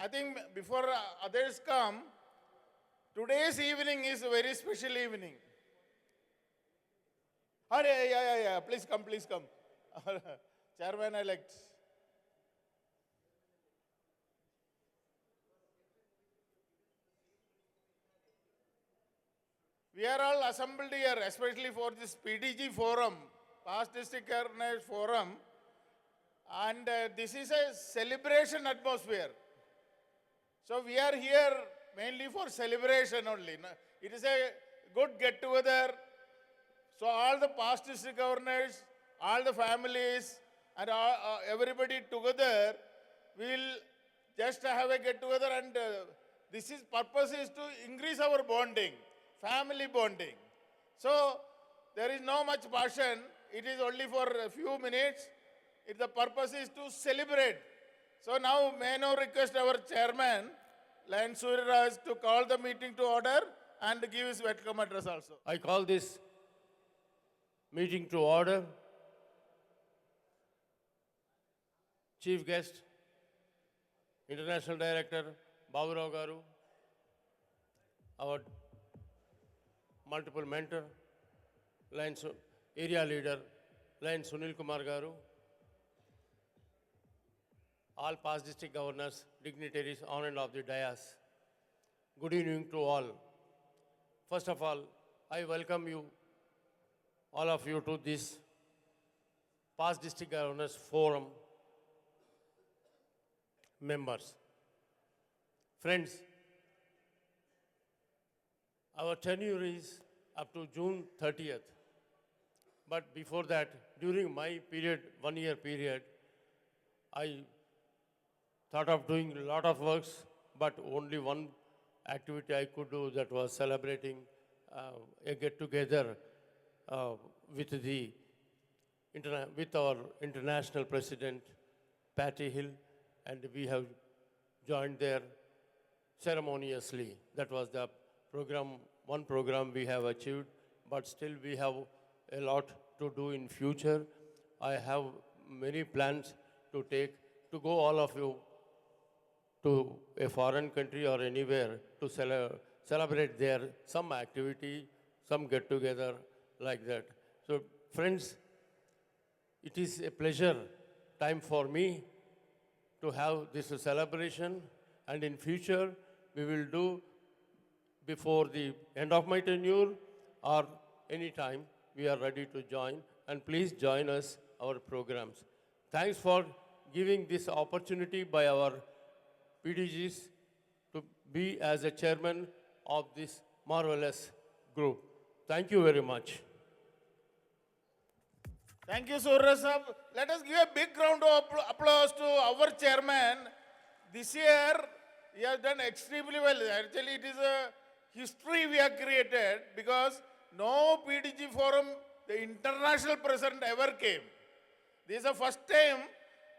I think before others come, today's evening is a very special evening. Oh, yeah. Please come, please come. Chairman-elect. We are all assembled here, especially for this PDG forum, Past District Governors Forum, and this is a celebration atmosphere. So we are here mainly for celebration only. It is a good get-together. So all the past district governors, all the families, and everybody together will just have a get-together, and this is purpose is to increase our bonding, family bonding. So there is no much passion. It is only for a few minutes. The purpose is to celebrate. So now may I now request our chairman, Lion Surya, to call the meeting to order and give his welcome address also. I call this meeting to order. Chief guest, International Director Babu Rao Garu, our multiple mentor, Area Leader, Lion Sunil Kumar Garu, all past district governors, dignitaries on and off the dais. Good evening to all. First of all, I welcome you, all of you, to this past district governors forum members. Friends, our tenure is up to June 30th. But before that, during my period, 1 year period, I thought of doing a lot of works, but only one activity I could do, that was celebrating a get-together with our international president, Patty Hill, and we have joined there ceremoniously. That was the program, one program we have achieved, but still we have a lot to do in future. I have many plans to go all of you to a foreign country or anywhere to celebrate there some activity, some get-together like that. So friends, it is a pleasure time for me to have this celebration, and in future we will do before the end of my tenure or any time we are ready to join, and please join us, our programs. Thanks for giving this opportunity by our PDGs to be as a chairman of this marvelous group. Thank you very much. Thank you, Surya Sahab. Let us give a big round of applause to our chairman. This year, he has done extremely well. Actually, it is a history we have created, because no PDG forum, the international president, ever came. This is the first time,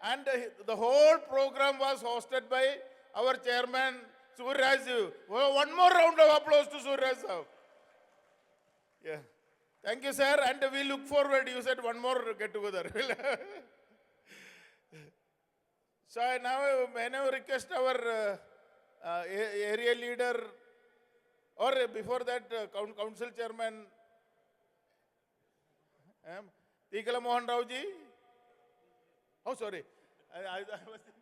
and the whole program was hosted by our chairman, Surya Sahab. One more round of applause to Surya Sahab. Yeah. Thank you, sir, and we look forward. You said one more get-together. So now may I request our area leader, or before that, council chairman, Tikala Mohan Rao ji. Oh, sorry. I was thinking.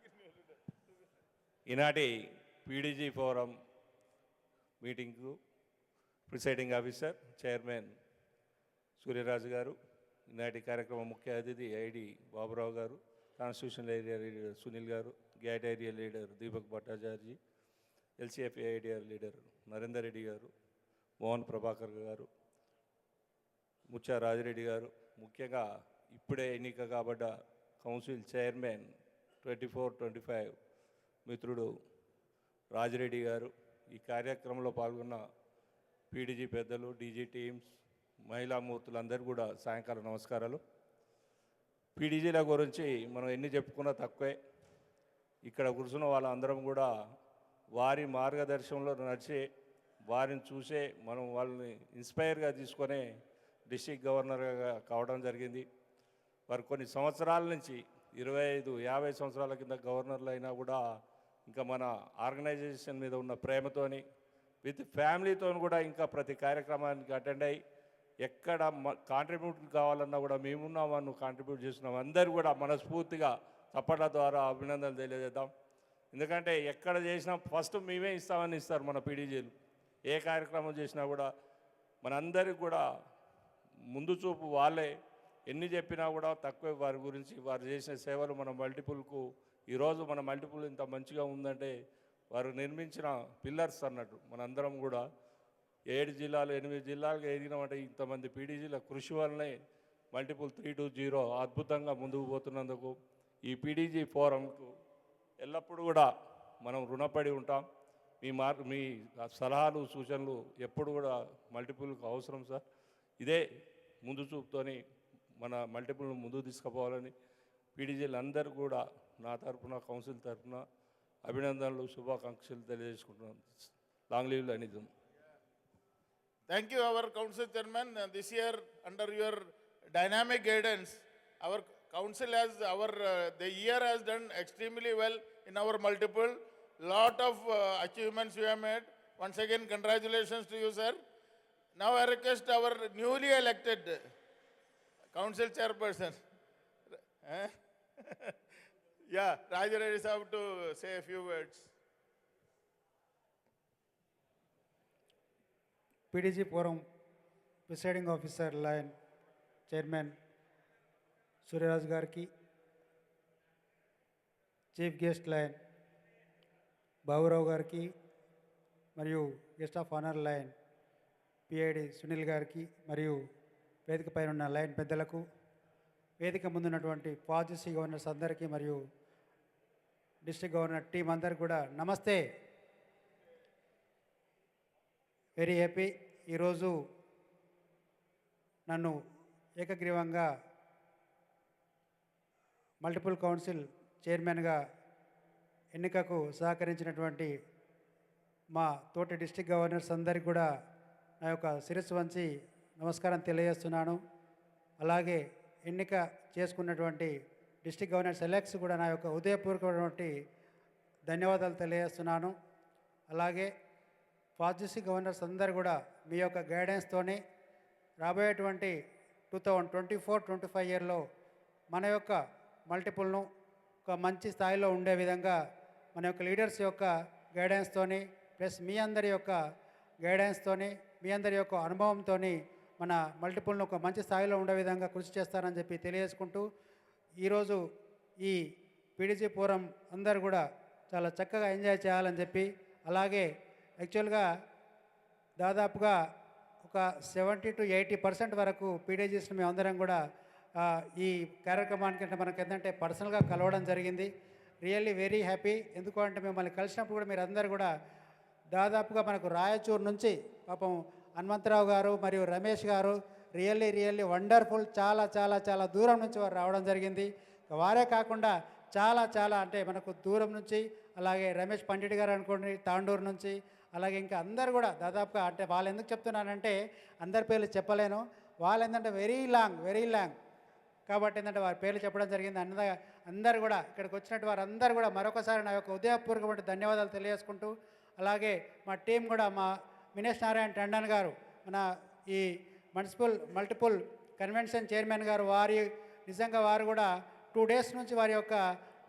ఈనాటి PDG forum మీటింగ్కు presiding officer chairman Suryaraju garu, ఈనాటి కార్యక్రమం ముఖ్య అతిథి ID Baburao గారు, constitutional area leader Sunil garu, GAT area leader Deepak Bhattacharjee, LCF area leader Narender Reddy garu, Mohan Prabhakar గారు, ముచ్చా రాజిరెడ్డి గారు, ముఖ్యంగా ఇప్పుడే ఎన్నిక కాబడ్డ కౌన్సిల్ చైర్మన్ 24-25 మిత్రుడు రాజిరెడ్డి గారు, ఈ కార్యక్రమంలో పాల్గొన్న పీడీజీ పెద్దలు, డీజీ టీమ్స్, మహిళా మూర్తులందరూ కూడా సాయంకాలం నమస్కారాలు. పీడీజీల గురించి మనం ఎన్ని చెప్పుకున్నా తక్కువే. ఇక్కడ కూర్చున్న వాళ్ళందరం కూడా వారి మార్గదర్శనంలో నడిచే, వారిని చూసే మనం వాళ్ళని ఇన్స్పైర్గా తీసుకొని డిస్ట్రిక్ట్ గవర్నర్గా కావడం జరిగింది. వారు కొన్ని సంవత్సరాల నుంచి 25-50 సంవత్సరాల కింద గవర్నర్లు అయినా కూడా ఇంకా మన ఆర్గనైజేషన్ మీద ఉన్న ప్రేమతోని విత్ ఫ్యామిలీతో కూడా ఇంకా ప్రతి కార్యక్రమానికి అటెండ్ అయ్యి ఎక్కడ కాంట్రిబ్యూట్ కావాలన్నా కూడా మేమున్నామా నువ్వు కాంట్రిబ్యూట్ చేస్తున్నాం అందరూ కూడా మనస్ఫూర్తిగా చప్పట్ల ద్వారా అభినందనలు తెలియజేద్దాం. ఎందుకంటే ఎక్కడ చేసినా ఫస్ట్ మేమే ఇస్తామని ఇస్తారు మన పీడీజీలు. ఏ కార్యక్రమం చేసినా కూడా మనందరికి కూడా ముందు చూపు వాళ్ళే. ఎన్ని చెప్పినా కూడా తక్కువే వారి గురించి. వారు చేసిన సేవలు మన మల్టిపుల్కు ఈరోజు మన మల్టిపుల్ ఇంత మంచిగా ఉందంటే వారు నిర్మించిన పిల్లర్స్ అన్నట్టు. మనందరం కూడా 7 జిల్లాలు 8 జిల్లాలకు ఎదిగినామంటే ఇంతమంది పీడీజీల కృషి వల్లనే మల్టిపుల్ 320 అద్భుతంగా ముందుకు పోతున్నందుకు ఈ పీడీజీ ఫోరంకు ఎల్లప్పుడూ కూడా మనం రుణపడి ఉంటాం. మీ సలహాలు సూచనలు ఎప్పుడు కూడా మల్టిపుల్కి అవసరం సార్. ఇదే ముందు చూపుతోని మన మల్టిపుల్ను ముందుకు తీసుకుపోవాలని పీడీజీలు అందరూ కూడా నా తరఫున కౌన్సిల్ తరఫున అభినందనలు శుభాకాంక్షలు తెలియజేసుకుంటున్నాను. Long live Lionism. Thank you, our council chairman. This year, under your dynamic guidance, our council has, the year has done extremely well in our multiple. Lot of achievements you have made. Once again, congratulations to you, sir. Now I request our newly elected council chairperson. Yeah, Raja Reddy Saab to say a few words. PDG forum presiding officer line chairman Suryaraju గారికి, chief guest line Baburao గారికి, మరియు guest of honour line PID Sunil గారికి, మరియు వేదిక పైన ఉన్న line పెద్దలకు, వేదిక ముందున్నటువంటి పాజిసి గవర్నర్స్ అందరికీ, మరియు డిస్ట్రిక్ట్ గవర్నర్ టీం అందరికి కూడా నమస్తే. Very happy. ఈరోజు నన్ను ఏకగ్రీవంగా మల్టిపుల్ కౌన్సిల్ చైర్మన్గా ఎన్నికకు సహకరించినటువంటి మా తోటి డిస్ట్రిక్ట్ గవర్నర్స్ అందరికీ కూడా నా యొక్క శిరస్సు వంచి నమస్కారం తెలియజేస్తున్నాను. అలాగే ఎన్నిక చేసుకున్నటువంటి డిస్ట్రిక్ట్ గవర్నర్స్ ఎలెక్ట్స్ కూడా నా యొక్క హృదయపూర్వకమైనటువంటి ధన్యవాదాలు తెలియజేస్తున్నాను. అలాగే పాజిసి గవర్నర్స్ అందరూ కూడా మీ యొక్క గైడెన్స్తోనే రాబోయేటువంటి 2024-25 ఇయర్లో మన యొక్క మల్టిపుల్ను ఒక మంచి స్థాయిలో ఉండే విధంగా మన యొక్క లీడర్స్ యొక్క గైడెన్స్తోని, ప్లస్ మీ అందరి యొక్క గైడెన్స్తోని, మీ అందరి యొక్క అనుభవంతో మన మల్టిపుల్ను ఒక మంచి స్థాయిలో ఉండే విధంగా కృషి చేస్తారని చెప్పి తెలియజేసుకుంటూ, ఈరోజు ఈ పీడీజీ ఫోరం అందరూ కూడా చాలా చక్కగా ఎంజాయ్ చేయాలని చెప్పి, అలాగే యాక్చువల్గా దాదాపుగా ఒక 70-80% వరకు పీడీజీస్ని మేము అందరం కూడా ఈ కార్యక్రమానికి అంటే మనకు ఏంటంటే పర్సనల్గా కలవడం జరిగింది. Really very happy. ఎందుకు అంటే మిమ్మల్ని కలిసినప్పుడు కూడా మీరు అందరు కూడా దాదాపుగా మనకు రాయచూరు నుంచి పాపం హనుమంతరావు గారు మరియు రమేష్ గారు రియల్లీ వండర్ఫుల్. చాలా చాలా చాలా దూరం నుంచి వారు రావడం జరిగింది. వారే కాకుండా చాలా అంటే మనకు దూరం నుంచి, అలాగే రమేష్ పండిట్ గారు అనుకోండి తాండూరు నుంచి, అలాగే ఇంకా అందరు కూడా దాదాపుగా, అంటే వాళ్ళు ఎందుకు చెప్తున్నానంటే అందరి పేర్లు చెప్పలేను, వాళ్ళు ఏంటంటే వెరీ లాంగ్ కాబట్టి ఏంటంటే వారి పేర్లు చెప్పడం జరిగింది. అందరు కూడా ఇక్కడికి వచ్చినట్టు వారందరూ కూడా మరొకసారి నా యొక్క హృదయపూర్వకమైన ధన్యవాదాలు తెలియజేసుకుంటూ, అలాగే మా టీం కూడా మా మినేష్ నారాయణ టండన్ గారు, మన ఈ మల్టిపుల్ కన్వెన్షన్ చైర్మన్ గారు, నిజంగా వారు కూడా 2 డేస్ నుంచి వారి యొక్క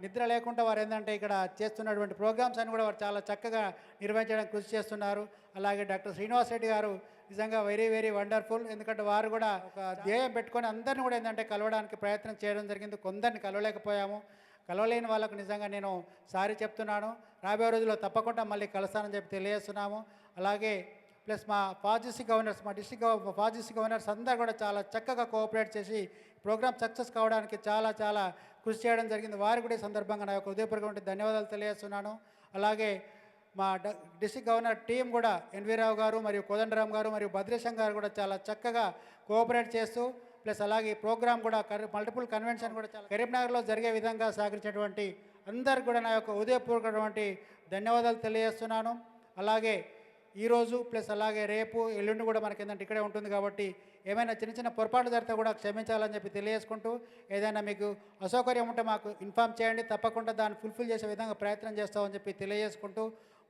నిద్ర లేకుండా వారు ఏంటంటే ఇక్కడ చేస్తున్నటువంటి ప్రోగ్రామ్స్ అని కూడా వారు చాలా చక్కగా నిర్వహించడానికి కృషి చేస్తున్నారు. అలాగే డాక్టర్ శ్రీనివాస్ రెడ్డి గారు నిజంగా వెరీ వండర్ఫుల్. ఎందుకంటే వారు కూడా ఒక ధ్యేయం పెట్టుకొని అందరిని కూడా ఏంటంటే కలవడానికి ప్రయత్నం చేయడం జరిగింది. కొందరిని కలవలేకపోయాము. కలవలేని వాళ్ళకు నిజంగా నేను సారీ చెప్తున్నాను. రాబోయే రోజుల్లో తప్పకుండా మళ్ళీ కలుస్తానని చెప్పి తెలియజేస్తున్నాము. అలాగే ప్లస్ మా పాజిసి గవర్నర్స్, మా డిస్ట్రిక్ట్ పాజిసి గవర్నర్స్ అందరూ కూడా చాలా చక్కగా కోఆపరేట్ చేసి ప్రోగ్రామ్ సక్సెస్ కావడానికి చాలా కృషి చేయడం జరిగింది. వారు కూడా ఈ సందర్భంగా నా యొక్క హృదయపూర్వకమైన ధన్యవాదాలు తెలియజేస్తున్నాను. అలాగే మా డిస్ట్రిక్ట్ గవర్నర్ టీం కూడా ఎన్వి రావు గారు మరియు కోదండరామ్ గారు మరియు భద్రేశం గారు కూడా చాలా చక్కగా కోఆపరేట్ చేస్తూ, ప్లస్ అలాగే ప్రోగ్రామ్ కూడా మల్టిపుల్ కన్వెన్షన్ కూడా చాలా కరీంనగర్లో జరిగే విధంగా సహకరించినటువంటి అందరికి కూడా నా యొక్క హృదయపూర్వకమైనటువంటి ధన్యవాదాలు తెలియజేస్తున్నాను. అలాగే ఈరోజు ప్లస్ అలాగే రేపు ఎల్లుండి కూడా మనకి ఏంటంటే ఇక్కడే ఉంటుంది కాబట్టి ఏమైనా చిన్న చిన్న పొరపాట్లు జరిగితే కూడా క్షమించాలని చెప్పి తెలియజేసుకుంటూ ఏదైనా మీకు అసౌకర్యం ఉంటే మాకు ఇన్ఫామ్ చేయండి, తప్పకుండా దాన్ని ఫుల్ఫిల్ చేసే విధంగా ప్రయత్నం చేస్తామని చెప్పి తెలియజేసుకుంటూ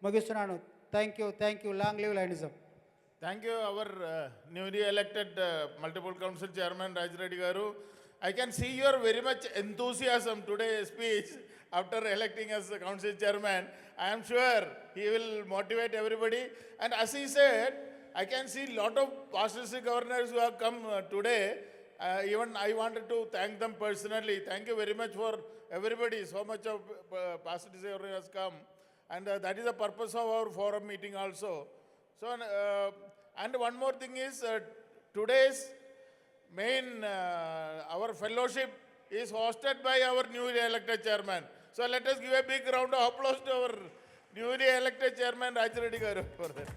ముగిస్తున్నాను. Thank you. Long live లైనిజం. Thank you, our newly elected multiple council chairman Raj Reddy Garu. I can see your very much enthusiasm today's speech after electing as the council chairman. I am sure he will motivate everybody. And as he said, I can see lot of past district governors who have come today. Even I wanted to thank them personally. Thank you very much for everybody. So much of past district governors has come. And that is the purpose of our forum meeting also. So, and one more thing is today's main, our fellowship is hosted by our newly elected chairman. So let us give a big round of applause to our newly elected chairman Raj Reddy Garu for that.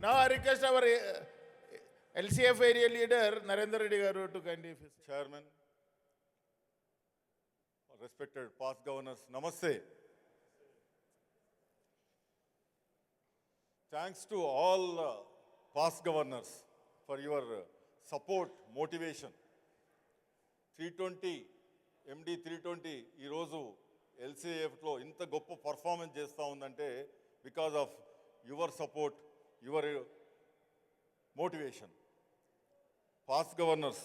Now I request our LCF area leader Narendra Reddy Garu to kindly. Chairman, respected past governors, namaste. Thanks to all past governors for your support, motivation. 320, MD 320 ఈరోజు ఎల్సీఎఫ్లో ఇంత గొప్ప performance చేస్తూ ఉందంటే because of your support, your motivation. Past governors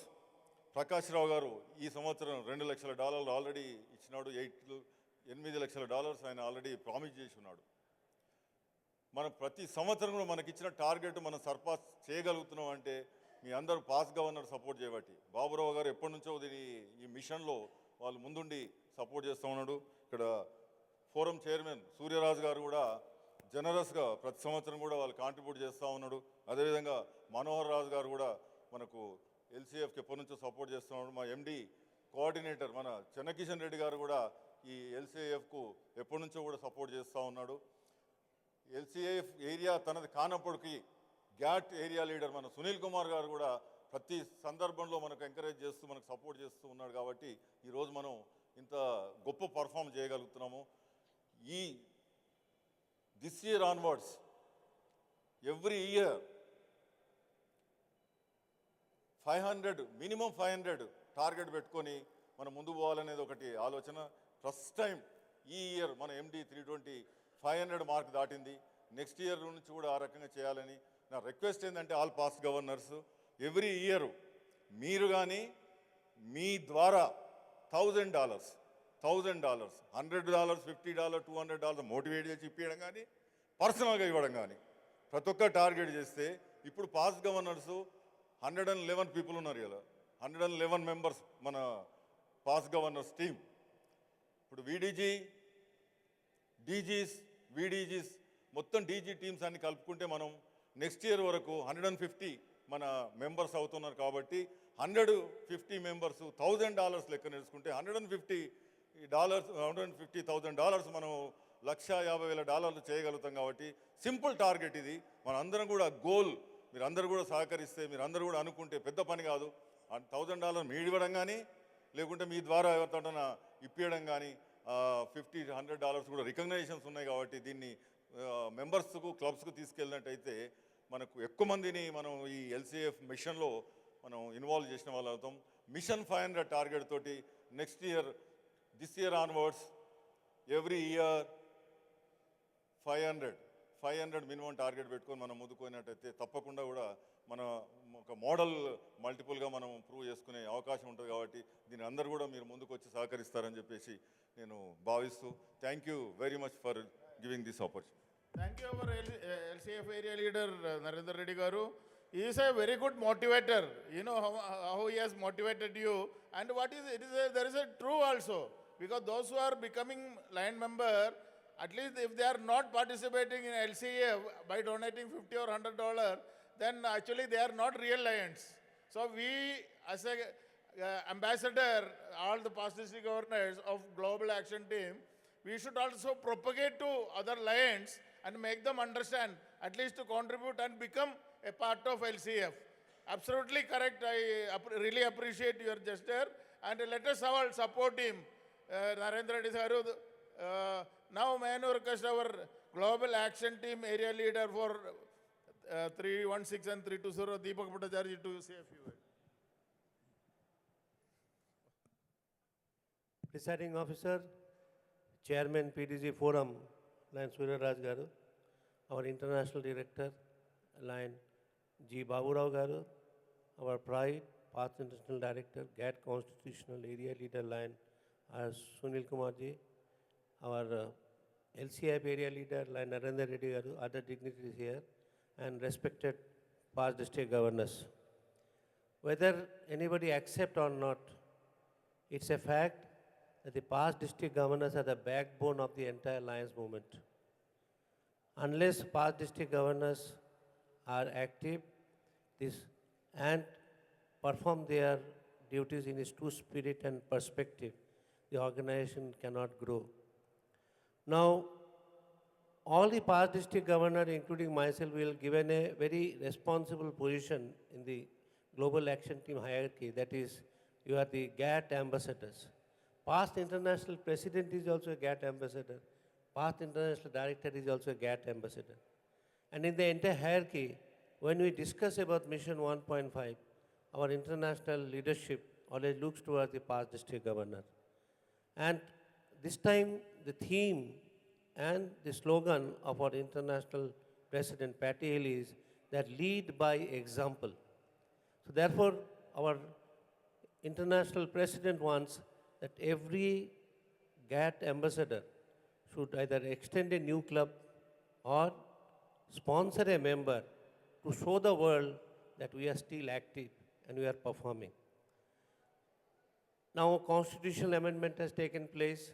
Prakash Rao garu ఈ సంవత్సరం $2 లక్షల already ఇచ్చినాడు. $8 లక్షల ఆయన ఆల్రెడీ ప్రామిస్ చేసి ఉన్నాడు. మనం ప్రతి సంవత్సరం కూడా మనకి ఇచ్చిన టార్గెట్ మనం సర్పాస్ చేయగలుగుతున్నాం అంటే మీ అందరూ పాస్ గవర్నర్ సపోర్ట్ చేయబట్టి. బాబురావు గారు ఎప్పటి నుంచో ఈ మిషన్లో వాళ్ళు ముందుండి సపోర్ట్ చేస్తూ ఉన్నాడు. ఇక్కడ ఫోరం చైర్మన్ సూర్యరాజు గారు కూడా జనరస్గా ప్రతి సంవత్సరం కూడా వాళ్ళు కాంట్రిబ్యూట్ చేస్తూ ఉన్నాడు. అదేవిధంగా మనోహర్ రాజు గారు కూడా మనకు ఎల్సీఎఫ్కి ఎప్పటి నుంచో సపోర్ట్ చేస్తూ ఉన్నాడు. మా ఎండి కోఆర్డినేటర్ మన చెన్నకిషన్ రెడ్డి గారు కూడా ఈ ఎల్సీఎఫ్కు ఎప్పటి నుంచో కూడా సపోర్ట్ చేస్తూ ఉన్నాడు. ఎల్సీఎఫ్ ఏరియా తనది కానప్పటికీ గ్యాట్ ఏరియా లీడర్ మన సునీల్ కుమార్ గారు కూడా ప్రతి సందర్భంలో మనకు ఎంకరేజ్ చేస్తూ మనకు సపోర్ట్ చేస్తూ ఉన్నాడు. కాబట్టి ఈరోజు మనం ఇంత గొప్ప పర్ఫామ్ చేయగలుగుతున్నాము. This year onwards every year 500 minimum 500 target పెట్టుకొని మనం ముందు పోవాలనేది ఒకటి ఆలోచన. ఫస్ట్ టైం ఈ ఇయర్ మన MD 320 500 మార్క్ దాటింది. నెక్స్ట్ ఇయర్ నుంచి కూడా ఆ రకంగా చేయాలని నా రిక్వెస్ట్ ఏంటంటే all past governors every year మీరు కానీ మీ ద్వారా $1,000, $100, $50, $200 మోటివేట్ చేసి ఇప్పించడం కానీ పర్సనల్గా ఇవ్వడం కానీ ప్రతి ఒక్క టార్గెట్ చేస్తే ఇప్పుడు పాస్ట్ గవర్నర్స్ 111 పీపుల్ ఉన్నారు కదా, 111 మెంబర్స్ మన పాస్ట్ గవర్నర్స్ టీం. ఇప్పుడు వీడీజీస్ మొత్తం డీజీ టీమ్స్ అన్ని కలుపుకుంటే మనం నెక్స్ట్ ఇయర్ వరకు 150 మన మెంబర్స్ అవుతున్నారు. కాబట్టి 150 మెంబర్స్ $1,000 లెక్క నేర్చుకుంటే $150,000 మనం $150,000 చేయగలుగుతాం. కాబట్టి సింపుల్ టార్గెట్ ఇది. మన అందరం కూడా గోల్ మీరందరూ కూడా సహకరిస్తే మీరందరూ కూడా అనుకుంటే పెద్ద పని కాదు. $1,000 మీరు ఇవ్వడం కానీ లేకుంటే మీ ద్వారా ఎవరితోటైనా ఇప్పించడం కానీ $50-100 కూడా రికగ్నైజేషన్స్ ఉన్నాయి. కాబట్టి దీన్ని మెంబర్స్కు క్లబ్స్కు తీసుకెళ్ళినట్టయితే మనకు ఎక్కువ మందిని మనం ఈ ఎల్సీఎఫ్ మిషన్లో మనం ఇన్వాల్వ్ చేసిన వాళ్ళు అవుతాం. మిషన్ 500 టార్గెట్ తోటి next year this year onwards every year 500 minimum target పెట్టుకొని మనం ముందుకుపోయినట్టయితే తప్పకుండా కూడా మన ఒక మోడల్ మల్టిపుల్గా మనం ప్రూవ్ చేసుకునే అవకాశం ఉంటుంది. కాబట్టి దీని అందరూ కూడా మీరు ముందుకు వచ్చి సహకరిస్తారని చెప్పేసి నేను భావిస్తూ thank you very much for giving this opportunity. Thank you, our LCF area leader Narendra Reddy Garu. He is a very good motivator. You know how he has motivated you. And what is it? There is a true also. Because those who are becoming line member, at least if they are not participating in LCF by donating $50 or $100, then actually they are not real lions. So we, as a ambassador, all the past district governors of Global Action Team, we should also propagate to other lions and make them understand, at least to contribute and become a part of LCF. Absolutely correct. I really appreciate your gesture, and let us all support him. Narendra Reddy Garu. Now may I request our Global Action Team Area Leader for 316 and 320, Deepak Bhattacharya, to say a few words. Presiding Officer, Chairman PDG Forum, Lion Surya Raj Garu, our International Director, Lion G. Babu Rao Garu, our Pride, Path International Director, GATT Constitutional Area Leader, Lion Sunil Kumar Ji, our LCIP Area Leader, Lion Narendra Reddy Garu, other dignitaries here, and respected past district governors. Whether anybody accept or not, it's a fact that the past district governors are the backbone of the entire alliance movement. Unless past district governors are active and perform their duties in its true spirit and perspective, the organization cannot grow. Now, all the past district governors, including myself, will given a very responsible position in the global action team hierarchy. That is, you are the GATT ambassadors. Past international president is also a GATT ambassador. Past international director is also a GATT ambassador. And in the entire hierarchy, when we discuss about Mission 1.5, our international leadership always looks towards the past district governor. And this time, the theme and the slogan of our international president, Patty Hill, is that lead by example. So therefore, our international president wants that every GATT ambassador should either extend a new club or sponsor a member to show the world that we are still active and we are performing. Now, a constitutional amendment has taken place,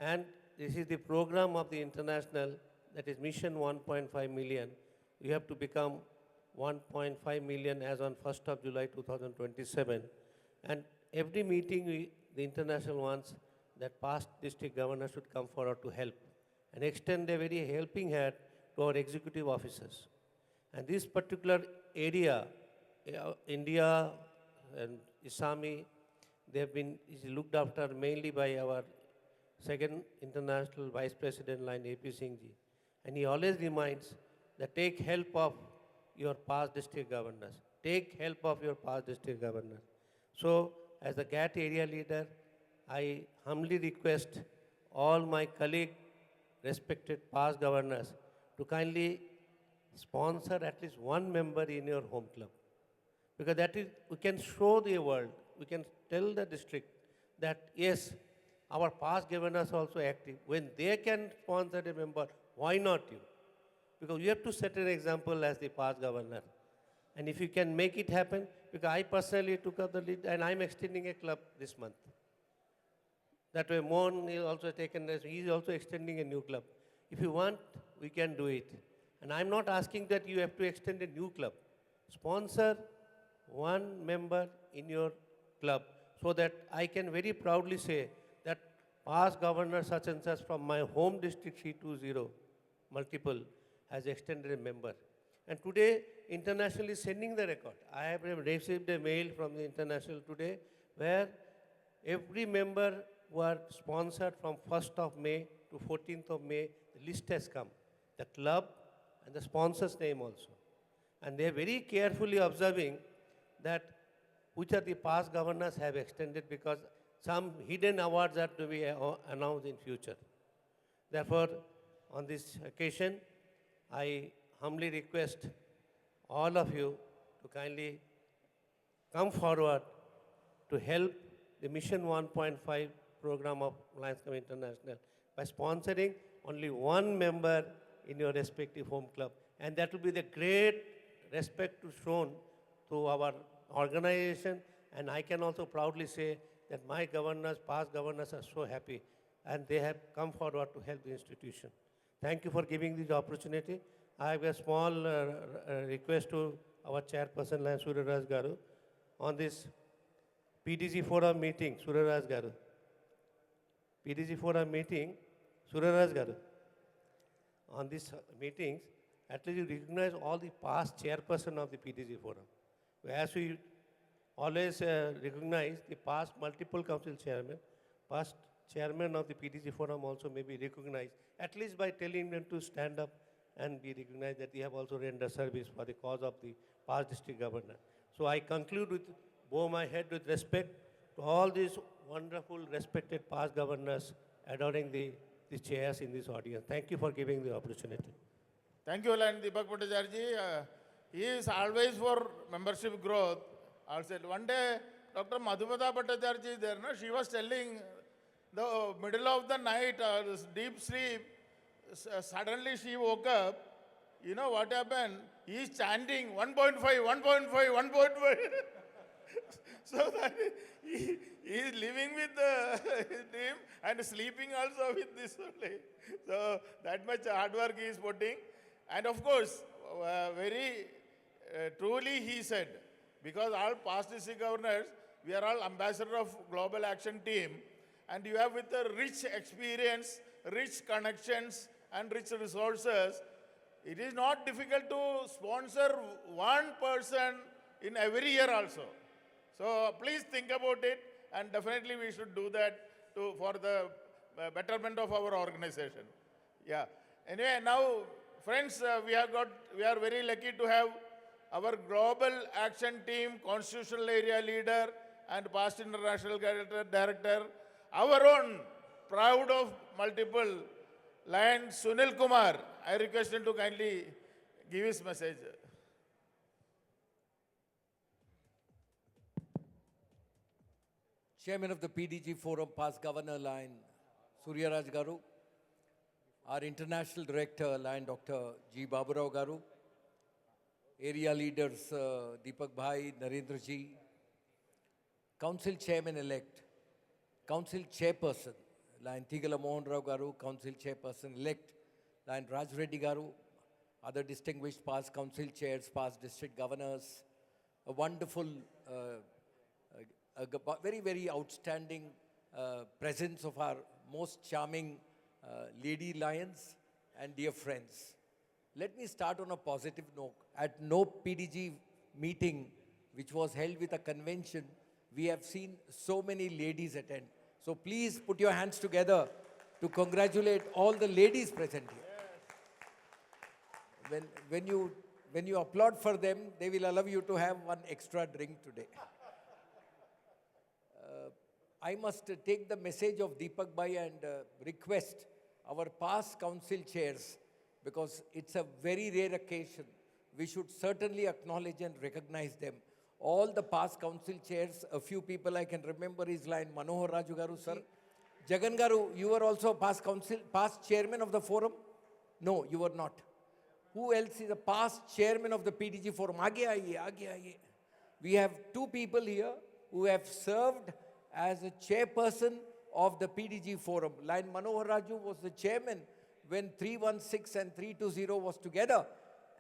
and this is the program of the international, that is Mission 1.5 million. We have to become 1.5 million as on 1st of July 2027. And every meeting, the international wants that past district governors should come forward to help and extend a very helping hand to our executive officers. And this particular area, India and ISAMI, they have been looked after mainly by our second international vice president, Line AP Singh ji. And he always reminds that take help of your past district governors. Take help of your past district governors. So, as the GATT area leader, I humbly request all my colleague, respected past governors, to kindly sponsor at least one member in your home club. Because that is, we can show the world, we can tell the district that yes, our past governors are also active. When they can sponsor a member, why not you? Because you have to set an example as the past governor. And if you can make it happen, because I personally took up the lead and I'm extending a club this month. That way Mohan is also taken, he is also extending a new club. If you want, we can do it. And I'm not asking that you have to extend a new club. Sponsor one member in your club so that I can very proudly say that past governor such and such from my home district C20 multiple has extended a member. And today, international is sending the record. I have received a mail from the international today where every member who are sponsored from 1st of May to 14th of May, the list has come. The club and the sponsor's name also. And they are very carefully observing that which are the past governors have extended, because some hidden awards are to be announced in future. Therefore, on this occasion, I humbly request all of you to kindly come forward to help the Mission 1.5 program of Lions Club International by sponsoring only one member in your respective home club. And that will be the great respect shown to our organization. And I can also proudly say that my governors, past governors, are so happy and they have come forward to help the institution. Thank you for giving this opportunity. I have a small request to our chairperson, Lion Surya Raj Garu, on this PDG Forum meeting, Surya Raj Garu. PDG Forum meeting, Surya Raj Garu. On these meetings, at least you recognize all the past chairperson of the PDG Forum. As we always recognize the past multiple council chairmen, past chairman of the PTG forum also may be recognized, at least by telling them to stand up and be recognized that they have also rendered service for the cause of the past district governor. So I conclude with, bow my head with respect to all these wonderful, respected past governors adorning the chairs in this audience. Thank you for giving the opportunity. Thank you, Line Deepak Bhattacharya. He is always for membership growth. Also, one day, Dr. Madhumata Bhattacharya is there, no? She was telling the middle of the night, this deep sleep, suddenly she woke up. You know what happened? He is chanting 1.5, 1.5, 1.5. So that he is living with him and sleeping also with this only. So that much hard work he is putting. And of course, very truly he said, because all past district governors, we are all ambassador of Global Action Team, and you have with a rich experience, rich connections, and rich resources. It is not difficult to sponsor one person in every year also. So please think about it, and definitely we should do that for the betterment of our organization. Yeah. Anyway, now, friends, we are very lucky to have our Global Action Team, Constitutional Area Leader, and past International Director, our own, proud of multiple, Lion Sunil Kumar. I request him to kindly give his message. Chairman of the PDG Forum, past Governor Lion Surya Raj Garu, our International Director Lion Dr. G. Baburao Garu, Area Leaders Deepak Bhai, Narendra Ji, Council Chairman-elect, Council Chairperson Lion Tigala Mohan Rao Garu, Council Chairperson-elect Lion Raj Reddy Garu, other distinguished past Council Chairs, past District Governors, a wonderful very, very outstanding presence of our most charming lady lions and dear friends. Let me start on a positive note. At no PDG meeting which was held with a convention, we have seen so many ladies attend. So please put your hands together to congratulate all the ladies present here. When you applaud for them, they will allow you to have one extra drink today. I must take the message of Deepak Bhai and request our past council chairs, because it's a very rare occasion. We should certainly acknowledge and recognize them. All the past council chairs, a few people I can remember is Lion Manohar Raju Garu, sir. Jagan Garu, you were also past chairman of the forum? No, you were not. Who else is a past chairman of the PDG forum? Aage aiye. We have two people here who have served as a chairperson of the PDG forum. Lion Manohar Raju was the chairman when 316 and 320 was together.